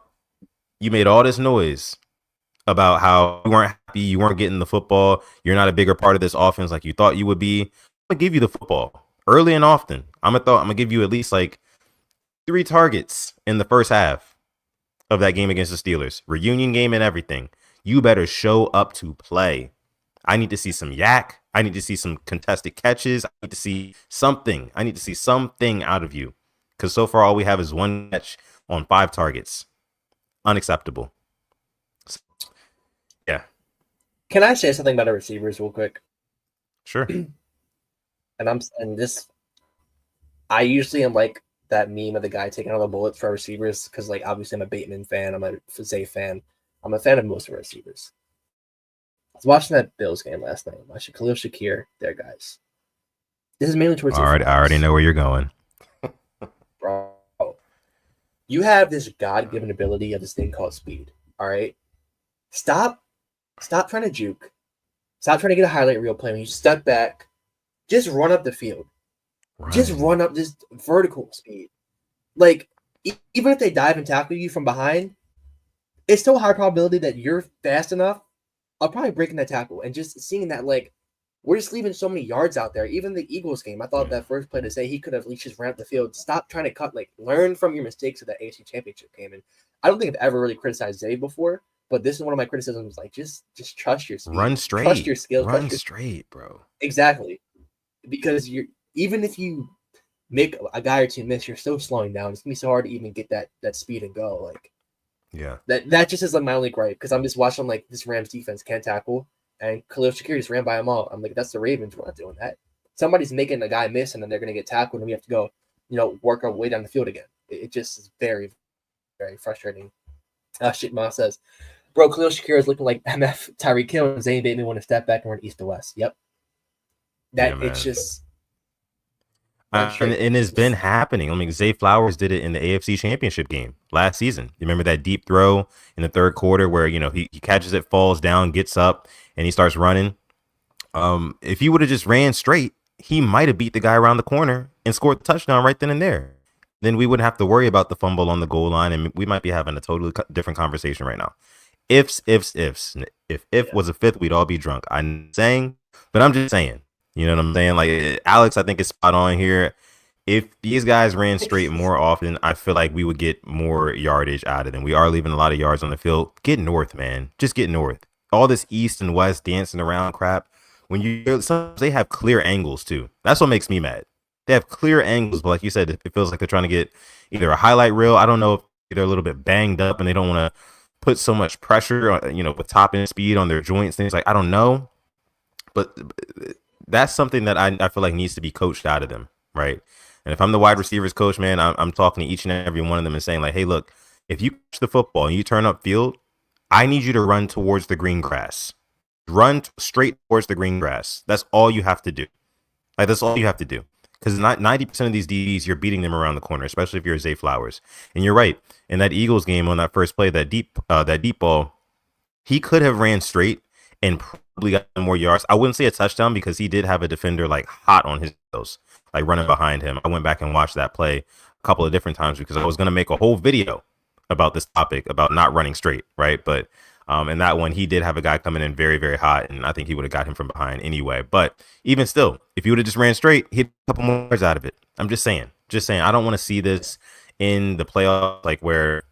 you made all this noise about how you weren't happy, you weren't getting the football, you're not a bigger part of this offense like you thought you would be. I'm gonna give you the football early and often. I'm gonna give you at least like 3 targets in the first half of that game against the Steelers, reunion game and everything. You better show up to play. I need to see some yak. I need to see some contested catches. I need to see something. I need to see something out of you, because so far all we have is 1 catch on 5 targets. Unacceptable. Yeah. Can I say something about the receivers real quick? Sure. I usually am like that meme of the guy taking all the bullets for our receivers, because like obviously I'm a Bateman fan, I'm a Zay fan, I'm a fan of most of our receivers. I was watching that Bills game last night. Watching Khalil Shakir there, guys. This is mainly towards I already know where you're going. Bro, you have this God-given ability of this thing called speed. All right, stop trying to juke. Stop trying to get a highlight reel play. When you step back, just run up the field. Right. Just run up this vertical speed. Like, even if they dive and tackle you from behind, it's still a high probability that you're fast enough. I'll probably breaking that tackle and just seeing that, like, we're just leaving so many yards out there. Even the Eagles game, I thought that first play to say he could have at least just ran up the field. Stop trying to cut. Like, learn from your mistakes of that AFC Championship game. And I don't think I've ever really criticized Zay before, but this is one of my criticisms. Like, just trust your speed. Run straight. Trust your skills. Run straight, bro. Exactly. Because even if you make a guy or two miss, you're still slowing down. It's gonna be so hard to even get that speed and go. Like, yeah, that just is like my only gripe, because I'm just watching like this Rams defense can't tackle, and Khalil Shakir just ran by them all. I'm like, that's the Ravens. We're not doing that. Somebody's making a guy miss, and then they're gonna get tackled, and we have to go, work our way down the field again. It just is very, very frustrating. Shit, Ma says, bro, Khalil Shakir is looking like MF Tyreek Hill, and Zane Bateman want to step back and run east to west. Yep. It's just. And it's been happening. I mean, Zay Flowers did it in the AFC Championship game last season. You remember that deep throw in the third quarter where, he catches it, falls down, gets up, and he starts running. If he would have just ran straight, he might have beat the guy around the corner and scored the touchdown right then and there. Then we wouldn't have to worry about the fumble on the goal line, and we might be having a totally different conversation right now. Ifs. If was a fifth, we'd all be drunk. I'm saying, but I'm just saying. You know what I'm saying? Like, Alex, I think is spot on here. If these guys ran straight more often, I feel like we would get more yardage out of them. We are leaving a lot of yards on the field. Get north, man. Just get north. All this east and west dancing around crap. Sometimes they have clear angles too. That's what makes me mad. They have clear angles, but like you said, it feels like they're trying to get either a highlight reel. I don't know if they're a little bit banged up and they don't want to put so much pressure on, with top end speed on their joints, things like, I don't know. But that's something that I feel like needs to be coached out of them, right? And if I'm the wide receivers coach, man, I'm talking to each and every one of them and saying, like, hey, look, if you catch the football and you turn up field, I need you to run towards the green grass. Run straight towards the green grass. That's all you have to do. Like, that's all you have to do. Because 90% of these DBs, you're beating them around the corner, especially if you're Zay Flowers. And you're right. In that Eagles game on that first play, that deep ball, he could have ran straight and probably got more yards. I wouldn't say a touchdown because he did have a defender like hot on his heels, like running behind him. I went back and watched that play a couple of different times because I was going to make a whole video about this topic about not running straight, right? But in that one, he did have a guy coming in very, very hot, and I think he would have got him from behind anyway. But even still, if you would have just ran straight, he'd get a couple more yards out of it. I'm just saying. I don't want to see this in the playoffs, like where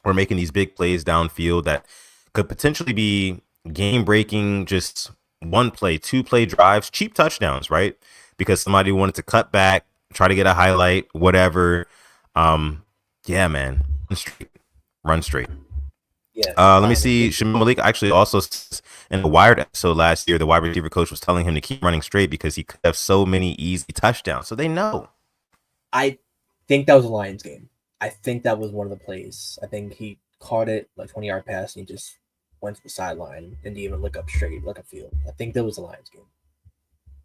we're making these big plays downfield that could potentially be game-breaking, just 1 play, 2 play drives, cheap touchdowns, right? Because somebody wanted to cut back, try to get a highlight, whatever. Yeah, man, run straight. Yeah. Let me see. Shamil Malik actually also in the Wired episode last year, the wide receiver coach was telling him to keep running straight because he could have so many easy touchdowns. So they know. I think that was a Lions game. I think that was one of the plays. I think he caught it like 20-yard pass and he just went to the sideline and didn't even look up straight, look upfield. I think that was the Lions game.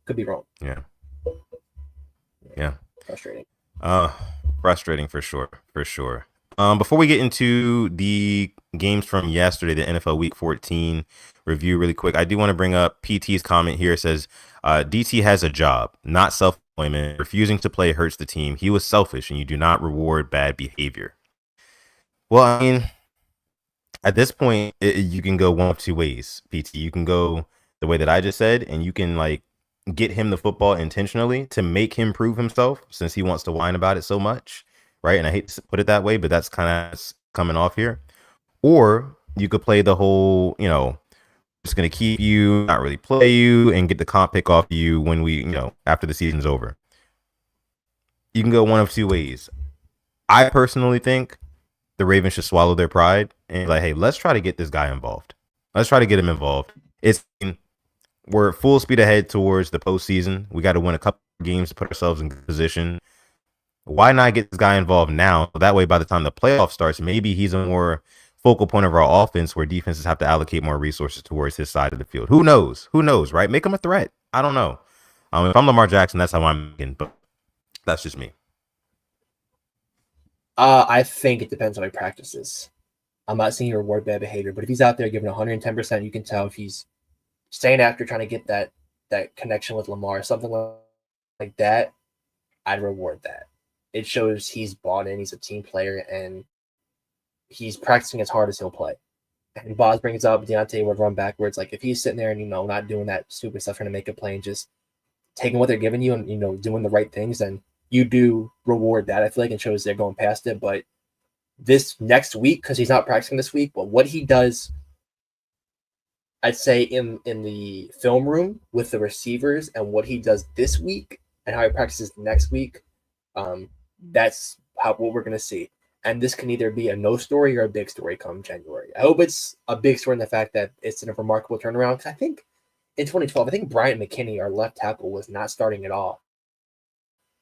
Could be wrong. Yeah. Frustrating. Frustrating for sure. Before we get into the games from yesterday, the NFL Week 14 review really quick, I do want to bring up PT's comment here. It says, DT has a job, not self-employment. Refusing to play hurts the team. He was selfish, and you do not reward bad behavior. Well, I mean, at this point, you can go one of two ways, PT. You can go the way that I just said, and you can like get him the football intentionally to make him prove himself, since he wants to whine about it so much, right? And I hate to put it that way, but that's kind of coming off here. Or you could play the whole, just going to keep you, not really play you, and get the comp pick off you when we, after the season's over. You can go one of two ways. I personally think the Ravens should swallow their pride and like, hey, let's try to get this guy involved. Let's try to get him involved. We're full speed ahead towards the postseason. We got to win a couple of games to put ourselves in good position. Why not get this guy involved now? That way, by the time the playoff starts, maybe he's a more focal point of our offense where defenses have to allocate more resources towards his side of the field. Who knows? Who knows, right? Make him a threat. I don't know. If I'm Lamar Jackson, that's how I'm thinking, but that's just me. I think it depends on how he practices. I'm not saying you reward bad behavior, but if he's out there giving 110%, you can tell if he's staying after trying to get that connection with Lamar, something like that, I'd reward that. It shows he's bought in, he's a team player, and he's practicing as hard as he'll play. And Boz brings up Diontae would run backwards. Like if he's sitting there and not doing that stupid stuff, trying to make a play and just taking what they're giving you and doing the right things, then you do reward that. I feel like it shows they're going past it. But this next week, because he's not practicing this week, but what he does, I'd say in the film room with the receivers and what he does this week and how he practices next week, that's what we're going to see. And this can either be a no story or a big story come January. I hope it's a big story in the fact that it's a remarkable turnaround. Because I think in 2012, I think Bryant McKinney, our left tackle, was not starting at all.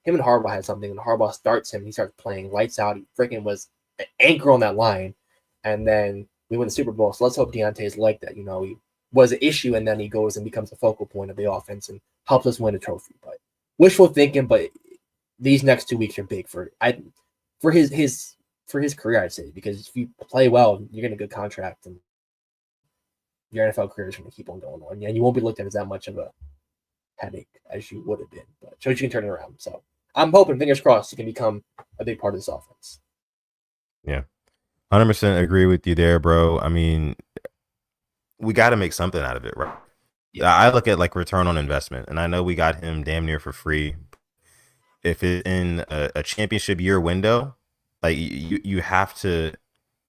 Him and Harbaugh had something, and Harbaugh starts him. He starts playing lights out. He freaking was an anchor on that line. And then we win the Super Bowl. So let's hope Diontae is like that. He was an issue, and then he goes and becomes the focal point of the offense and helps us win a trophy. But wishful thinking, but these next 2 weeks are big for his career, I'd say, because if you play well, you're getting a good contract, and your NFL career is going to keep on going on, and you won't be looked at as that much of a headache as you would have been. But shows you can turn it around. So I'm hoping, fingers crossed, he can become a big part of this offense. Yeah, 100% agree with you there, bro. I mean, we got to make something out of it, right? Yeah. I look at like return on investment, and I know we got him damn near for free. If it's in a championship year window, like you have to,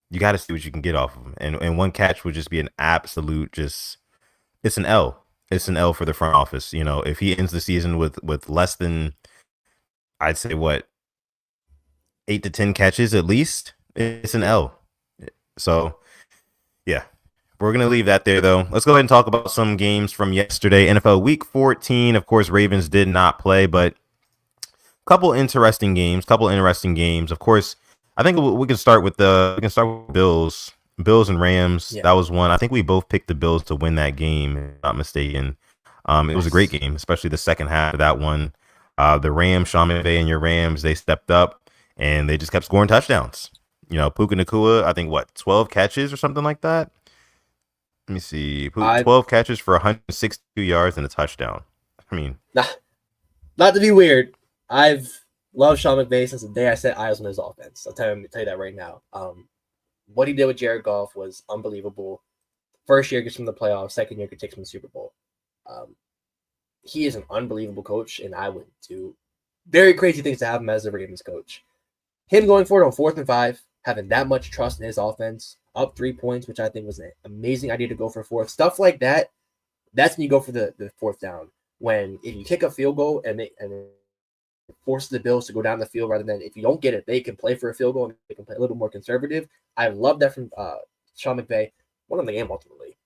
you got to see what you can get off of him. And one catch would just be an absolute it's an L. It's an L for the front office. If he ends the season with less than, I'd say 8 to 10 catches at least, it's an L. So yeah. We're going to leave that there, though. Let's go ahead and talk about some games from yesterday. NFL Week 14. Of course, Ravens did not play, but a couple interesting games. Of course, I think we can start with Bills and Rams. Yeah. That was one. I think we both picked the Bills to win that game, if I'm not mistaken. It was a great game, especially the second half of that one. The Rams, Sean McVay and your Rams, they stepped up, and they just kept scoring touchdowns. Puka Nacua, I think, 12 catches or something like that? Let me see. 12 catches for 162 yards and a touchdown. I mean, not to be weird, I've loved Sean McVay since the day I set eyes on his offense. I'll tell you that right now. What he did with Jared Goff was unbelievable. First year gets him the playoffs. Second year takes him to the Super Bowl. He is an unbelievable coach, and I would do very crazy things to have him as a Ravens coach. Him going forward on 4th and 5, having that much trust in his offense, up 3 points, which I think was an amazing idea to go for 4th. Stuff like that, that's when you go for the 4th down. If you kick a field goal and it forces the Bills to go down the field rather than if you don't get it, they can play for a field goal and they can play a little bit more conservative. I love that from Sean McVay. Won the game ultimately.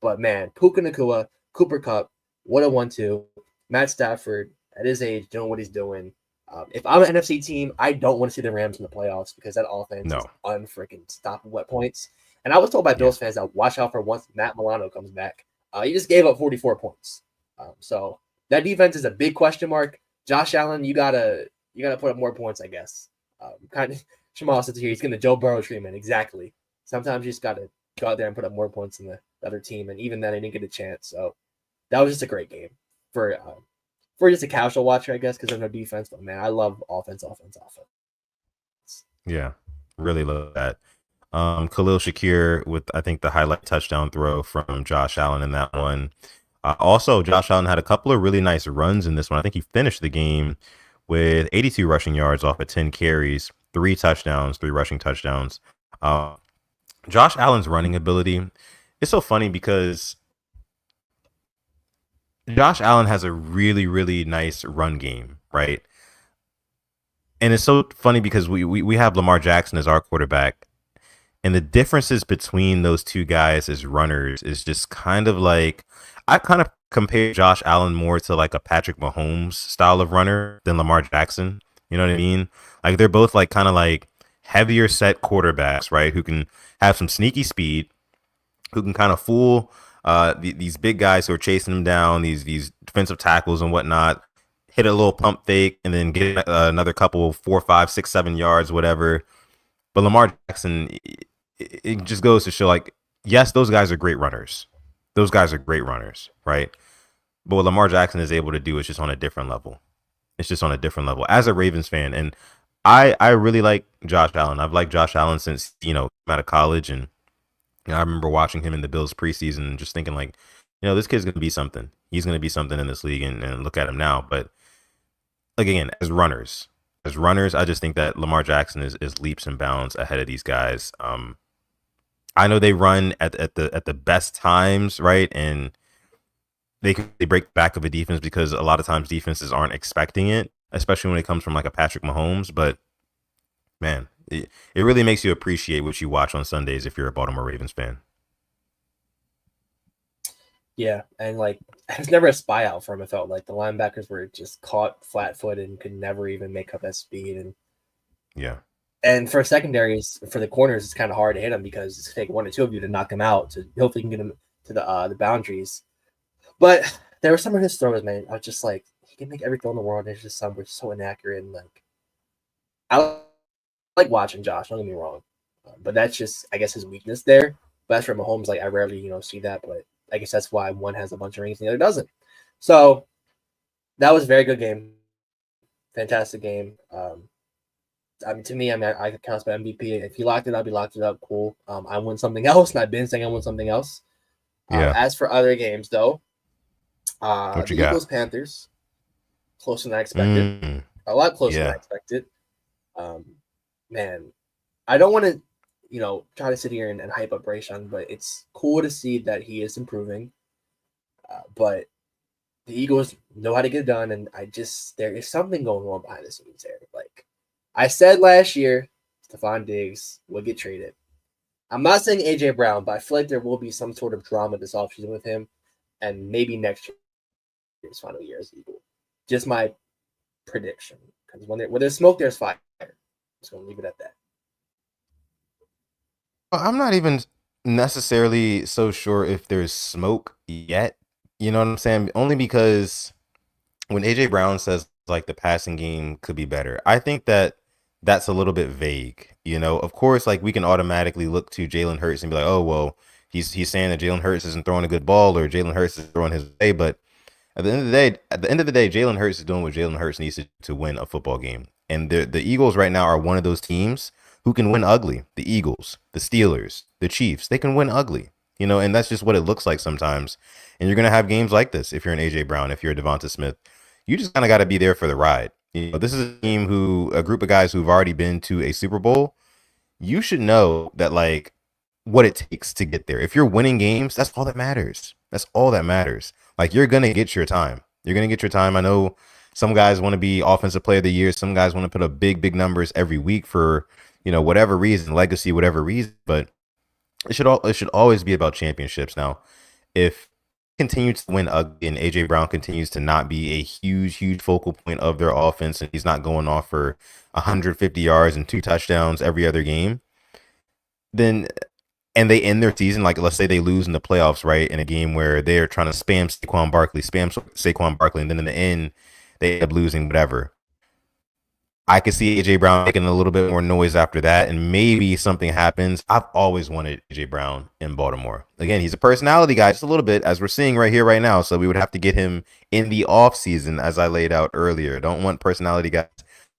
But man, Puka Nacua, Cooper Kupp, what a 1-2. Matt Stafford, at his age, doing what he's doing. If I'm an NFC team, I don't want to see the Rams in the playoffs because that offense is No. unfreaking stoppable at points. And I was told by Yeah. Bills fans that watch out for once Matt Milano comes back. He just gave up 44 points. So that defense is a big question mark. Josh Allen, you gotta put up more points, I guess. Kind of Shamal says here he's gonna Joe Burrow treatment. Exactly. Sometimes you just gotta go out there and put up more points than the other team, and even then, they didn't get a chance. So that was just a great game for just a casual watcher, I guess, because there's no defense. But man, I love offense. Yeah. Really love that. Khalil Shakir with, I think, the highlight touchdown throw from Josh Allen in that one. Also, Josh Allen had a couple of really nice runs in this one. I think he finished the game with 82 rushing yards off of 10 carries, 3 touchdowns, 3 rushing touchdowns. Josh Allen's running ability is so funny because Josh Allen has a really, really nice run game, right? And it's so funny because we have Lamar Jackson as our quarterback. And the differences between those two guys as runners is just kind of like, I kind of compare Josh Allen more to like a Patrick Mahomes style of runner than Lamar Jackson. You know what I mean? Like they're both like kind of like heavier set quarterbacks, right? Who can have some sneaky speed, who can kind of fool these big guys who are chasing them down, these defensive tackles and whatnot, hit a little pump fake and then get another couple 4, 5, 6, 7 yards, whatever. But Lamar Jackson, it just goes to show, like, yes, those guys are great runners. Those guys are great runners, right? But what Lamar Jackson is able to do is just on a different level. It's just on a different level. As a Ravens fan, and I really like Josh Allen. I've liked Josh Allen since, out of college. And I remember watching him in the Bills preseason and just thinking, like, this kid's going to be something. He's going to be something in this league, and look at him now. But, like, again, as runners, I just think that Lamar Jackson is leaps and bounds ahead of these guys. I know they run at the best times, right? And they break the back of a defense because a lot of times defenses aren't expecting it, especially when it comes from like a Patrick Mahomes. But man, it really makes you appreciate what you watch on Sundays if you're a Baltimore Ravens fan. Yeah, and like it was never a spy out for him. It felt like the linebackers were just caught flat-footed and could never even make up that speed. And yeah, and for secondaries, for the corners, it's kind of hard to hit them because it's take 1 or 2 of you to knock them out. To hopefully you can get them to the boundaries. But there were some of his throws, man. I was just like, he can make every throw in the world. There's just some were so inaccurate, and like I like watching Josh. Don't get me wrong, but that's just I guess his weakness there. But as for Mahomes, like I rarely see that, but I guess that's why one has a bunch of rings and the other doesn't. So that was a very good game. Fantastic game. To me, I could count as MVP. If he locked it up, he locked it up. Cool. I won something else, and I've been saying I won something else. Yeah. As for other games, though, what you the got? Eagles Panthers, closer than I expected. A lot closer than I expected. Man, I don't want to try to sit here and hype up Brayshawn, but it's cool to see that he is improving. But the Eagles know how to get it done, and there is something going on behind the scenes there. Like I said last year, Stephon Diggs will get traded. I'm not saying AJ Brown, but I feel like there will be some sort of drama this offseason with him, and maybe next year's final year as Eagle. Just my prediction, because when there's smoke, there's fire. I'm just gonna leave it at that. I'm not even necessarily so sure if there's smoke yet. You know what I'm saying? Only because when AJ Brown says like the passing game could be better, I think that's a little bit vague. Of course, like we can automatically look to Jalen Hurts and be like, oh well, he's saying that Jalen Hurts isn't throwing a good ball or Jalen Hurts is throwing his way, but at the end of the day, Jalen Hurts is doing what Jalen Hurts needs to win a football game. And the Eagles right now are one of those teams who can win ugly. The Eagles, the Steelers, the Chiefs, they can win ugly. And that's just what it looks like sometimes. And you're going to have games like this if you're an AJ Brown, if you're a Devonta Smith. You just kind of got to be there for the ride. This is a group of guys who've already been to a Super Bowl. You should know that, like, what it takes to get there. If you're winning games, that's all that matters. That's all that matters. Like, you're going to get your time. You're going to get your time. I know some guys want to be offensive player of the year. Some guys want to put up big numbers every week for, whatever reason, legacy, whatever reason. But it should always be about championships. Now, if continues to win ugly and AJ Brown continues to not be a huge focal point of their offense, and he's not going off for 150 yards and 2 touchdowns every other game, then and they end their season, like let's say they lose in the playoffs, right, in a game where they're trying to spam Saquon Barkley, and then in the end they end up losing, whatever. I could see AJ Brown making a little bit more noise after that, and maybe something happens. I've always wanted AJ Brown in Baltimore. Again, he's a personality guy, just a little bit, as we're seeing right here, right now. So we would have to get him in the off season, as I laid out earlier. Don't want personality guys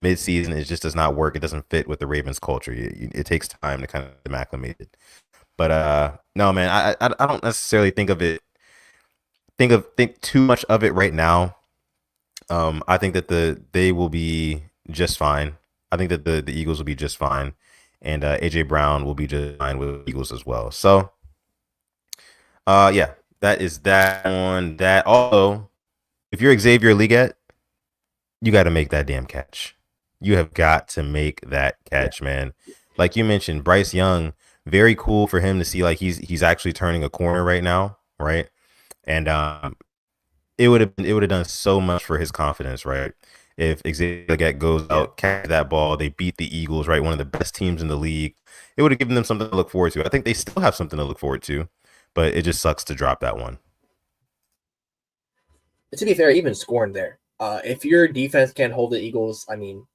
mid-season. It just does not work. It doesn't fit with the Ravens culture. It takes time to kind of acclimate it. But no, man, I don't necessarily think too much of it right now. I think that they will be just fine. I think that the Eagles will be just fine, and AJ Brown will be just fine with the Eagles as well. So, yeah, that is that on that. Although, if you're Xavier Leggett, you got to make that damn catch. You have got to make that catch, man. Like you mentioned, Bryce Young, very cool for him to see like he's actually turning a corner right now, right? And it would have done so much for his confidence, right? If Xavier Leggett goes out, catch that ball, they beat the Eagles, right? One of the best teams in the league. It would have given them something to look forward to. I think they still have something to look forward to, but it just sucks to drop that one. To be fair, even scoring there, if your defense can't hold the Eagles, I mean,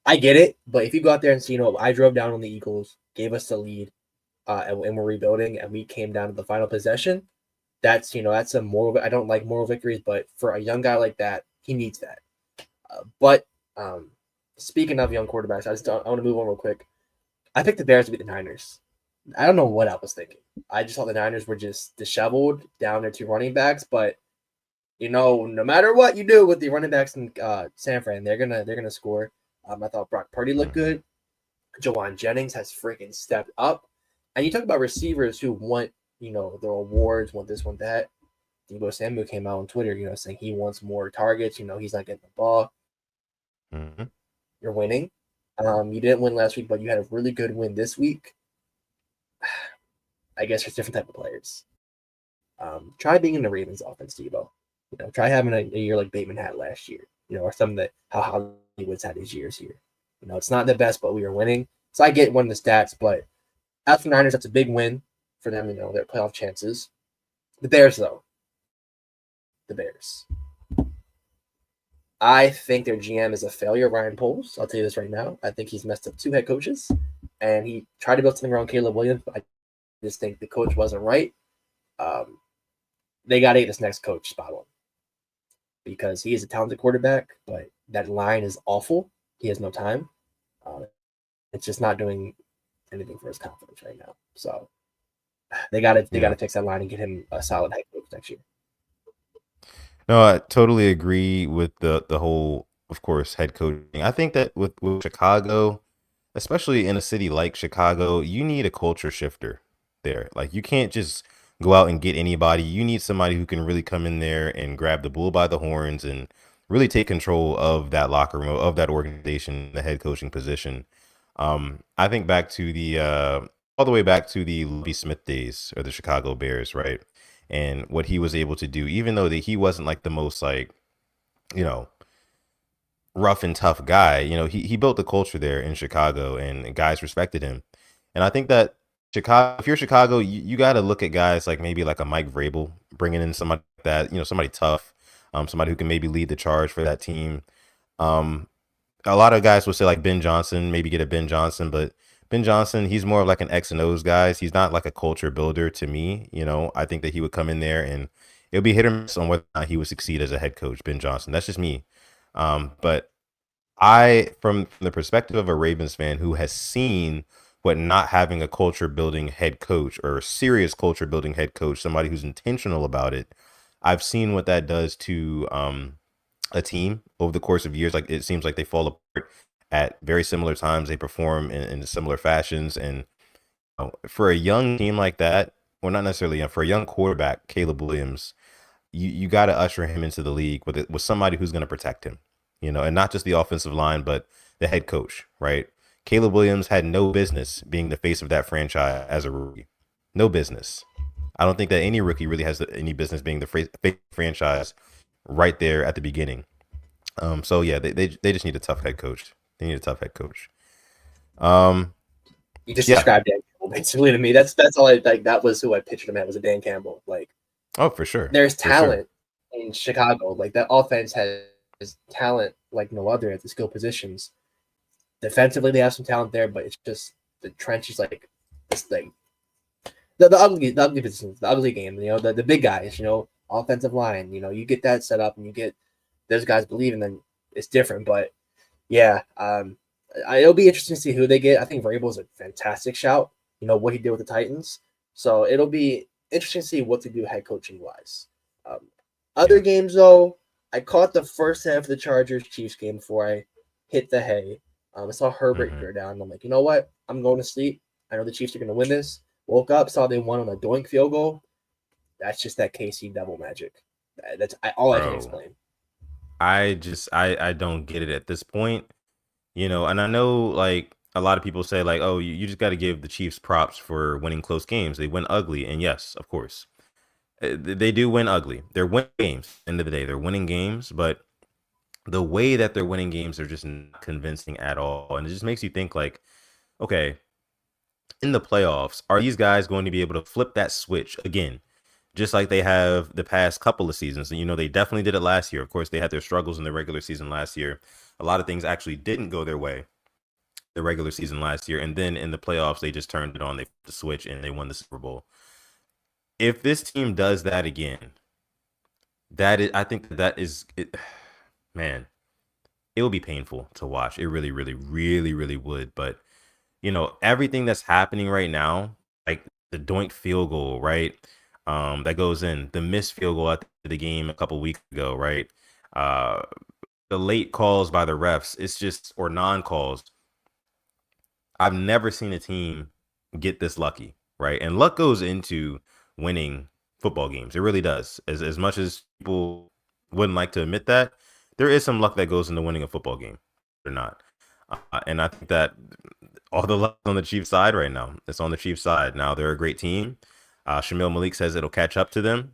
I get it, but if you go out there and see, I drove down on the Eagles, gave us the lead, and we're rebuilding, and we came down to the final possession, that's a moral. I don't like moral victories, but for a young guy like that, he needs that. But speaking of young quarterbacks, I want to move on real quick. I picked the Bears to beat the Niners. I don't know what I was thinking. I just thought the Niners were just disheveled down their 2 running backs, but no matter what you do with the running backs in San Fran, they're gonna score. I thought Brock Purdy looked good. Jawan Jennings has freaking stepped up. And you talk about receivers who want, their awards, want this, want that. Deebo Samuel came out on Twitter, saying he wants more targets. He's not getting the ball. Mm-hmm. You're winning. You didn't win last week, but you had a really good win this week. I guess there's different type of players. Try being in the Ravens offense, Deebo. Try having a year like Bateman had last year. Or something that how Hollywood's had his years here. It's not the best, but we are winning. So I get one of the stats, but as for Niners, that's a big win for them. Their playoff chances. The Bears, though. The Bears. I think their GM is a failure, Ryan Poles. I'll tell you this right now. I think he's messed up 2 head coaches, and he tried to build something around Caleb Williams, but I just think the coach wasn't right. They got to get this next coach spot on because he is a talented quarterback, but that line is awful. He has no time. It's just not doing anything for his confidence right now. So they got to fix that line and get him a solid head coach next year. No, I totally agree with the whole, of course, head coaching. I think that with Chicago, especially in a city like Chicago, you need a culture shifter there. Like you can't just go out and get anybody. You need somebody who can really come in there and grab the bull by the horns and really take control of that locker room, of that organization, the head coaching position. I think back to the all the way back to the Lovie Smith days of the Chicago Bears, right? And what he was able to do, even though he wasn't like the most like, rough and tough guy, he built the culture there in Chicago and guys respected him. And I think that Chicago, if you're Chicago, you got to look at guys like maybe like a Mike Vrabel, bringing in somebody like that, somebody tough, somebody who can maybe lead the charge for that team. A lot of guys would say like Ben Johnson, maybe get a Ben Johnson, but Ben Johnson, he's more of like an X and O's guy. He's not like a culture builder to me. I think that he would come in there and it'll be hit or miss on whether or not he would succeed as a head coach, Ben Johnson. That's just me. But from the perspective of a Ravens fan who has seen what not having a culture building head coach or a serious culture building head coach, somebody who's intentional about it, I've seen what that does to a team over the course of years. Like it seems like they fall apart at very similar times. They perform in similar fashions. And for a young team like that, well, not necessarily young, for a young quarterback, Caleb Williams, you got to usher him into the league with somebody who's going to protect him, and not just the offensive line, but the head coach, right? Caleb Williams had no business being the face of that franchise as a rookie. No business. I don't think that any rookie really has any business being the fake franchise right there at the beginning. So yeah, they just need a tough head coach. They need a tough head coach. You just Yeah. described Dan Campbell basically to me. That's all I like. That was who I pictured him at, was a Dan Campbell. Like, Oh, for sure. there's For sure. talent in Chicago. Like, that offense has talent like no other at the skill positions. Defensively, they have some talent there, but it's just the trench is like it's like the ugly positions, the ugly game. The big guys. Offensive line. You get that set up and you get those guys believe, and then it's different. But yeah, it'll be interesting to see who they get. I think Vrabel's a fantastic shout. What he did with the Titans, so it'll be interesting to see what to do head coaching wise. Other games though, I caught the first half of the Chargers Chiefs game before I hit the hay. I saw Herbert go down. And I'm like, you know what? I'm going to sleep. I know the Chiefs are going to win this. Woke up, saw they won on a doink field goal. That's just that KC double magic. That's all I can explain. I don't get it at this point, and I know like a lot of people say like, oh, you just got to give the Chiefs props for winning close games. They win ugly, and yes, of course, they do win ugly. They're winning games. End of the day, they're winning games, but the way that they're winning games are just not convincing at all, and it just makes you think like, okay, in the playoffs, are these guys going to be able to flip that switch again? Just like they have the past couple of seasons. And, they definitely did it last year. Of course, they had their struggles in the regular season last year. A lot of things actually didn't go their way the regular season last year. And then in the playoffs, they just turned it on. They flipped the switch and they won the Super Bowl. If this team does that again, I think that is it. Man, it will be painful to watch. It really, really, really, really would. But, everything that's happening right now, like the doink field goal, right? That goes in, the missed field goal at the game a couple weeks ago, right? The late calls by the refs, it's just, or non-calls. I've never seen a team get this lucky, right? And luck goes into winning football games. It really does. As much as people wouldn't like to admit that, there is some luck that goes into winning a football game or not. And I think that all the luck on the Chiefs side right now. It's on the Chiefs side. Now they're a great team. Shamil Malik says it'll catch up to them.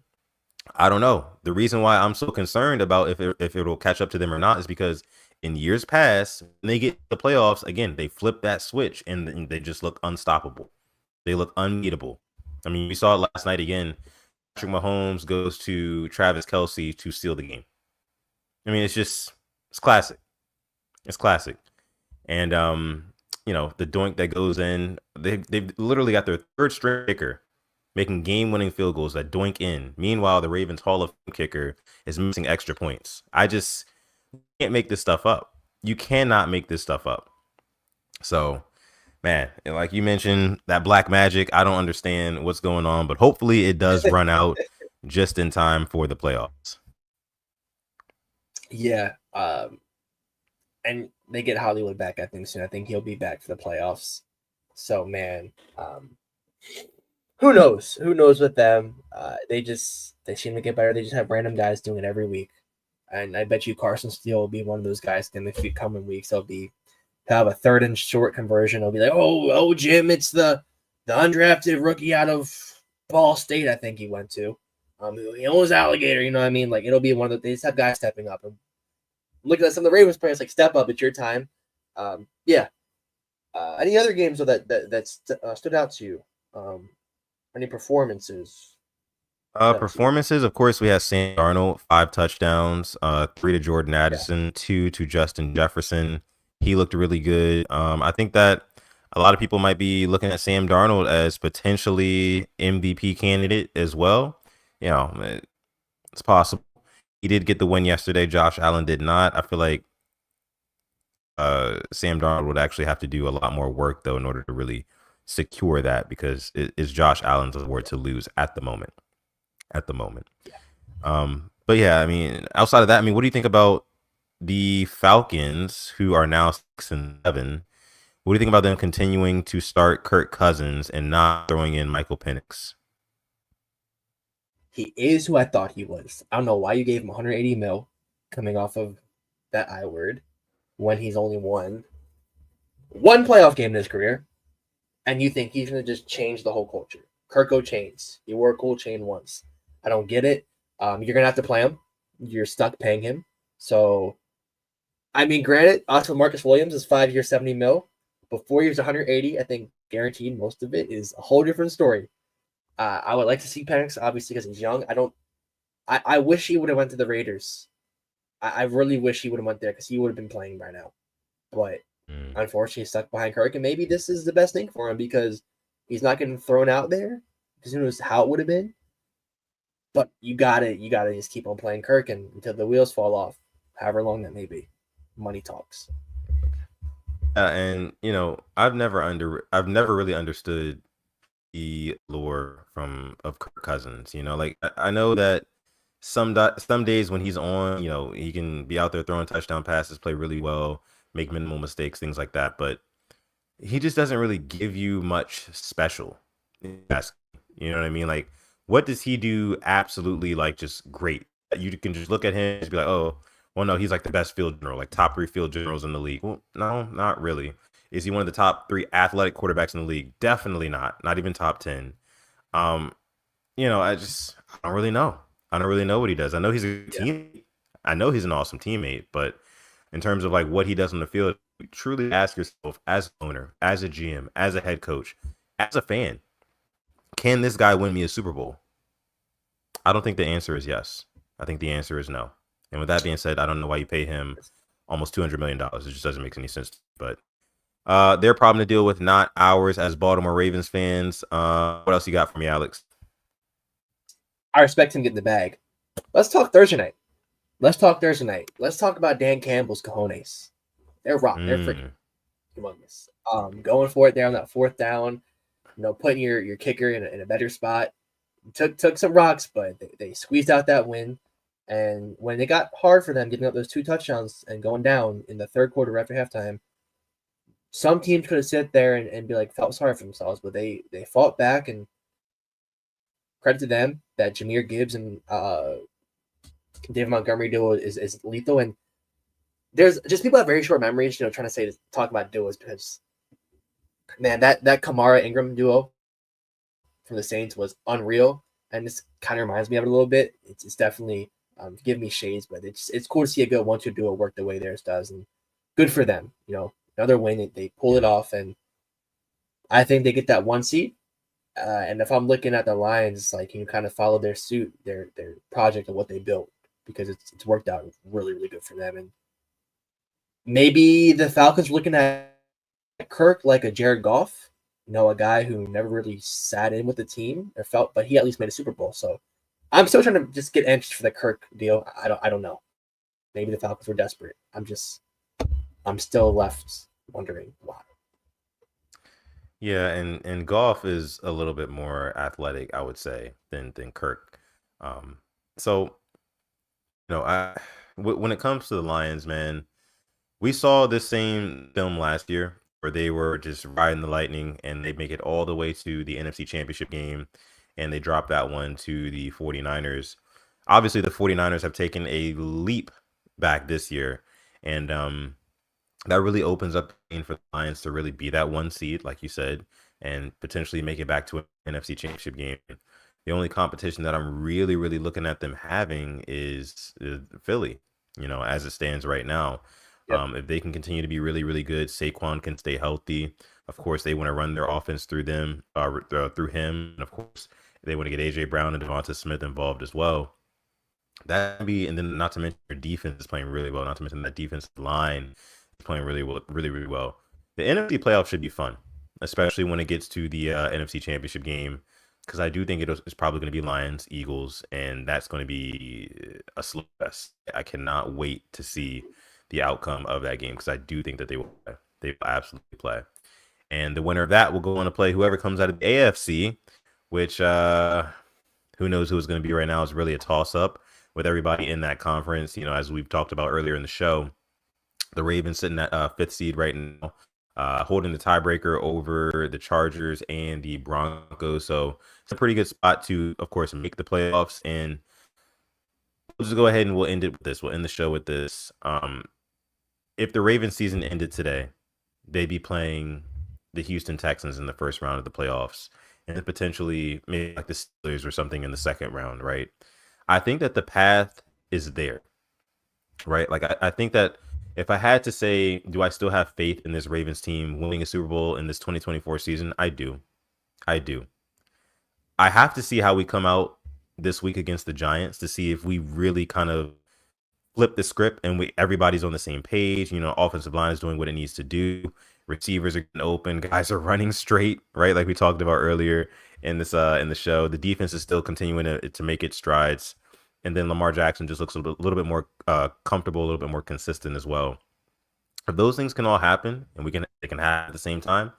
I don't know. The reason why I'm so concerned about if it'll catch up to them or not is because in years past, when they get the playoffs, again, they flip that switch and they just look unstoppable. They look unbeatable. I mean, we saw it last night again. Patrick Mahomes goes to Travis Kelce to steal the game. I mean, it's classic. It's classic. And, the doink that goes in, they've literally got their third string kicker making game-winning field goals that doink in. Meanwhile, the Ravens Hall of Fame kicker is missing extra points. I just can't make this stuff up. You cannot make this stuff up. So, man, like you mentioned, that black magic, I don't understand what's going on, but hopefully it does run out just in time for the playoffs. Yeah. And they get Hollywood back, I think, soon. I think he'll be back for the playoffs. So, man, who knows? Who knows with them? They seem to get better. They just have random guys doing it every week. And I bet you Carson Steele will be one of those guys in the coming weeks. He'll have a 3rd and short conversion. He'll be like, oh, Jim, it's the undrafted rookie out of Ball State, I think he went to. He owns Alligator, you know what I mean? Like, it'll be one of they just have guys stepping up. And looking at some of the Ravens players, like, step up, it's your time. Yeah. Any other games that stood out to you? Any performances? Performances, of course, we have Sam Darnold, 5 touchdowns, 3 to Jordan Addison, 2 to Justin Jefferson. He looked really good. I think that a lot of people might be looking at Sam Darnold as potentially MVP candidate as well. It's possible. He did get the win yesterday. Josh Allen did not. I feel like Sam Darnold would actually have to do a lot more work, though, in order to really secure that, because it is Josh Allen's award to lose at the moment. But yeah, I mean, outside of that, I mean, what do you think about the Falcons, who are now 6-7? What do you think about them continuing to start Kirk Cousins and not throwing in Michael Penix? He is who I thought he was. I don't know why you gave him 180 mil coming off of that I word when he's only won one playoff game in his career, and you think he's going to just change the whole culture. Kirk chains. He wore a cool chain once. I don't get it. You're gonna have to play him. You're stuck paying him. So, I mean, granted, also Marcus Williams is 5 years, 70 mil, but 4 years, 180. I think guaranteed most of it is a whole different story. I would like to see Penix, obviously, because he's young. I wish he would have went to the Raiders. I really wish he would have went there because he would have been playing by now. But unfortunately, he's stuck behind Kirk, and maybe this is the best thing for him because he's not getting thrown out there. Because who knows how it would have been. But you gotta just keep on playing Kirk and until the wheels fall off, however long that may be. Money talks. And I've never really understood the lure of Kirk Cousins. Like I know that some days when he's on, he can be out there throwing touchdown passes, play really well, make minimal mistakes, things like that. But he just doesn't really give you much special. You know what I mean? Like, what does he do absolutely like just great? You can just look at him and just be like, oh, well, no, he's like the best field general, like top 3 field generals in the league. Well, no, not really. Is he one of the top 3 athletic quarterbacks in the league? Definitely not. Not even top 10. I don't really know. I don't really know what he does. I know he's a teammate. I know he's an awesome teammate, but in terms of like what he does on the field, you truly ask yourself as an owner, as a GM, as a head coach, as a fan, can this guy win me a Super Bowl? I don't think the answer is yes. I think the answer is no. And with that being said, I don't know why you pay him almost $200 million. It just doesn't make any sense. But their problem to deal with, not ours as Baltimore Ravens fans. What else you got for me, Alex? I respect him getting the bag. Let's talk Thursday night. Let's talk about Dan Campbell's cojones. They're rock. They're freaking humongous. Going for it there on that 4th down. Putting your kicker in a better spot. Took some rocks, but they squeezed out that win. And when it got hard for them giving up those 2 touchdowns and going down in the 3rd quarter after halftime, some teams could have sit there and be like, felt sorry for themselves, but they fought back, and credit to them that Jahmyr Gibbs and David Montgomery duo is lethal. And there's just people have very short memories, trying to talk about duos because, man, that Kamara Ingram duo from the Saints was unreal. And this kind of reminds me of it a little bit. It's definitely give me shades, but it's cool to see a good 1-2 duo work the way theirs does, and good for them. Another win, they pull it off, and I think they get that 1 seed. And if I'm looking at the Lions, like, you kind of follow their suit, their project of what they built, because it's worked out really, really good for them. And maybe the Falcons were looking at Kirk like a Jared Goff, a guy who never really sat in with the team or felt, but he at least made a Super Bowl. So I'm still trying to just get anxious for the Kirk deal. I don't know. Maybe the Falcons were desperate. I'm still left wondering why. Yeah, and Goff is a little bit more athletic, I would say, than Kirk. So when it comes to the Lions, man, we saw this same film last year where they were just riding the lightning and they make it all the way to the NFC Championship game, and they drop that one to the 49ers. Obviously, the 49ers have taken a leap back this year, and that really opens up for the Lions to really be that 1 seed, like you said, and potentially make it back to an NFC Championship game. The only competition that I'm really, really looking at them having is Philly, as it stands right now. Yep. If they can continue to be really, really good, Saquon can stay healthy. Of course, they want to run their offense through them, through him. And of course, they want to get A.J. Brown and Devonta Smith involved as well. And then not to mention their defense is playing really well. Not to mention that defensive line is playing really well, really, really well. The NFC playoff should be fun, especially when it gets to the NFC Championship game, because I do think it's probably going to be Lions, Eagles, and that's going to be a slugfest. I cannot wait to see the outcome of that game, because I do think that they will absolutely play. And the winner of that will go on to play whoever comes out of the AFC, which who knows who it's going to be right now. Is really a toss-up with everybody in that conference. As we've talked about earlier in the show, the Ravens sitting at 5th seed right now, holding the tiebreaker over the Chargers and the Broncos. So it's a pretty good spot to, of course, make the playoffs. And we'll just go ahead and we'll end it with this. We'll end the show with this. If the Ravens season ended today, they'd be playing the Houston Texans in the first round of the playoffs. and potentially maybe like the Steelers or something in the second round, right? I think that the path is there, right? Like I think that if I had to say, do I still have faith in this Ravens team winning a Super Bowl in this 2024 season? I do. I do. I have to see how we come out this week against the Giants to see if we really kind of flip the script and everybody's on the same page. You know, offensive line is doing what it needs to do. Receivers are getting open. Guys are running straight, right? Like we talked about earlier in the show. The defense is still continuing to make its strides. And then Lamar Jackson just looks a little bit more comfortable, a little bit more consistent as well. If those things can all happen and they can happen at the same time,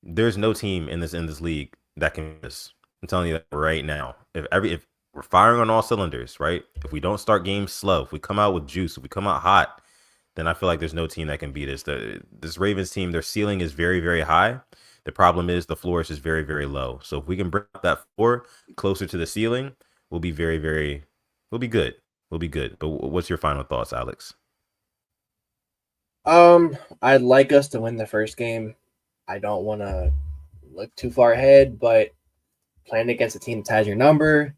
there's no team in this league that can miss. I'm telling you that right now. If we're firing on all cylinders, right? If we don't start games slow, if we come out with juice, if we come out hot, then I feel like there's no team that can beat us. This Ravens team, their ceiling is very, very high. The problem is the floor is just very, very low. So if we can bring up that floor closer to the ceiling, we'll be we'll be good. We'll be good. But what's your final thoughts, Alex? I'd like us to win the first game. I don't want to look too far ahead, but playing against a team that has your number,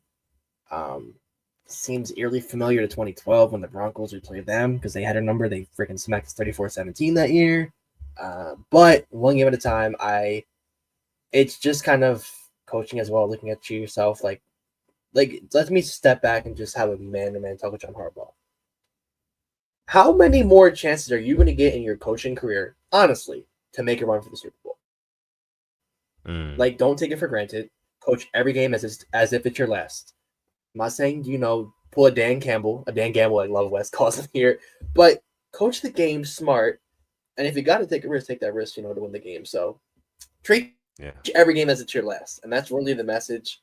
seems eerily familiar to 2012 when the Broncos replayed them because they had a number. They freaking smacked us 34-17 that year. But one game at a time, it's just kind of coaching as well, looking at yourself like let me step back and just have a man-to-man talk with John Harbaugh. How many more chances are you going to get in your coaching career, honestly, to make a run for the Super Bowl? Like, don't take it for granted. Coach every game as if it's your last. I'm not saying, pull a Dan Campbell, like Love West calls him here, but coach the game smart. And if you got to take a risk, take that risk, to win the game. So treat every game as it's your last. And that's really the message.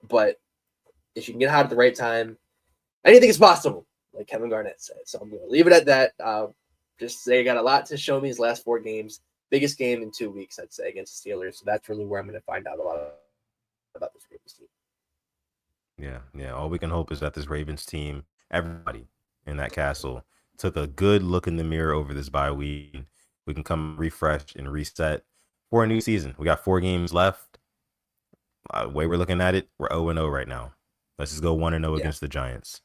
But if you can get hot at the right time, anything is possible, like Kevin Garnett said. So I'm going to leave it at that. Just say you got a lot to show me his last 4 games. Biggest game in 2 weeks, I'd say, against the Steelers. So that's really where I'm going to find out a lot about this Ravens team. Yeah. All we can hope is that this Ravens team, everybody in that castle, took a good look in the mirror over this bye week. We can come refreshed and reset for a new season. We got 4 games left. The way we're looking at it, we're 0-0 right now. Let's just go 1-0 against the Giants.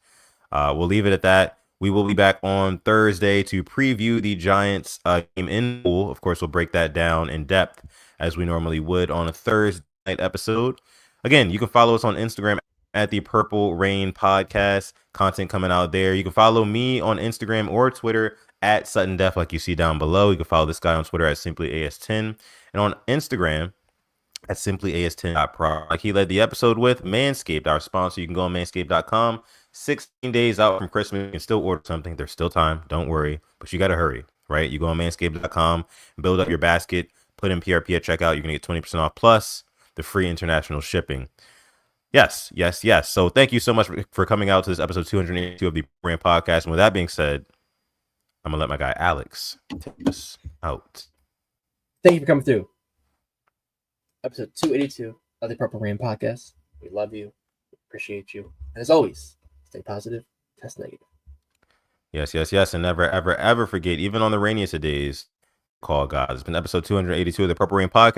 We'll leave it at that. We will be back on Thursday to preview the Giants game in full. Of course, we'll break that down in depth as we normally would on a Thursday night episode. Again, you can follow us on Instagram at the Purple Rain Podcast. Content coming out there. You can follow me on Instagram or Twitter at Sutton Def, like you see down below. You can follow this guy on Twitter at SimplyAS10 and on Instagram at SimplyAS10.pro. Like he led the episode with, Manscaped, our sponsor. You can go on manscaped.com. 16 days out from Christmas, you can still order something. There's still time. Don't worry. But you got to hurry, right? You go on manscaped.com, build up your basket, put in PRP at checkout. You're going to get 20% off plus the free international shipping. Yes. So thank you so much for coming out to this episode 282 of the Brand Podcast. And with that being said, I'm going to let my guy Alex take us out. Thank you for coming through. Episode 282 of the Purple Rain Podcast. We love you. Appreciate you. And as always, stay positive, test negative. Yes. And never, ever, ever forget, even on the rainiest of days, call God. It's been episode 282 of the Purple Rain Podcast.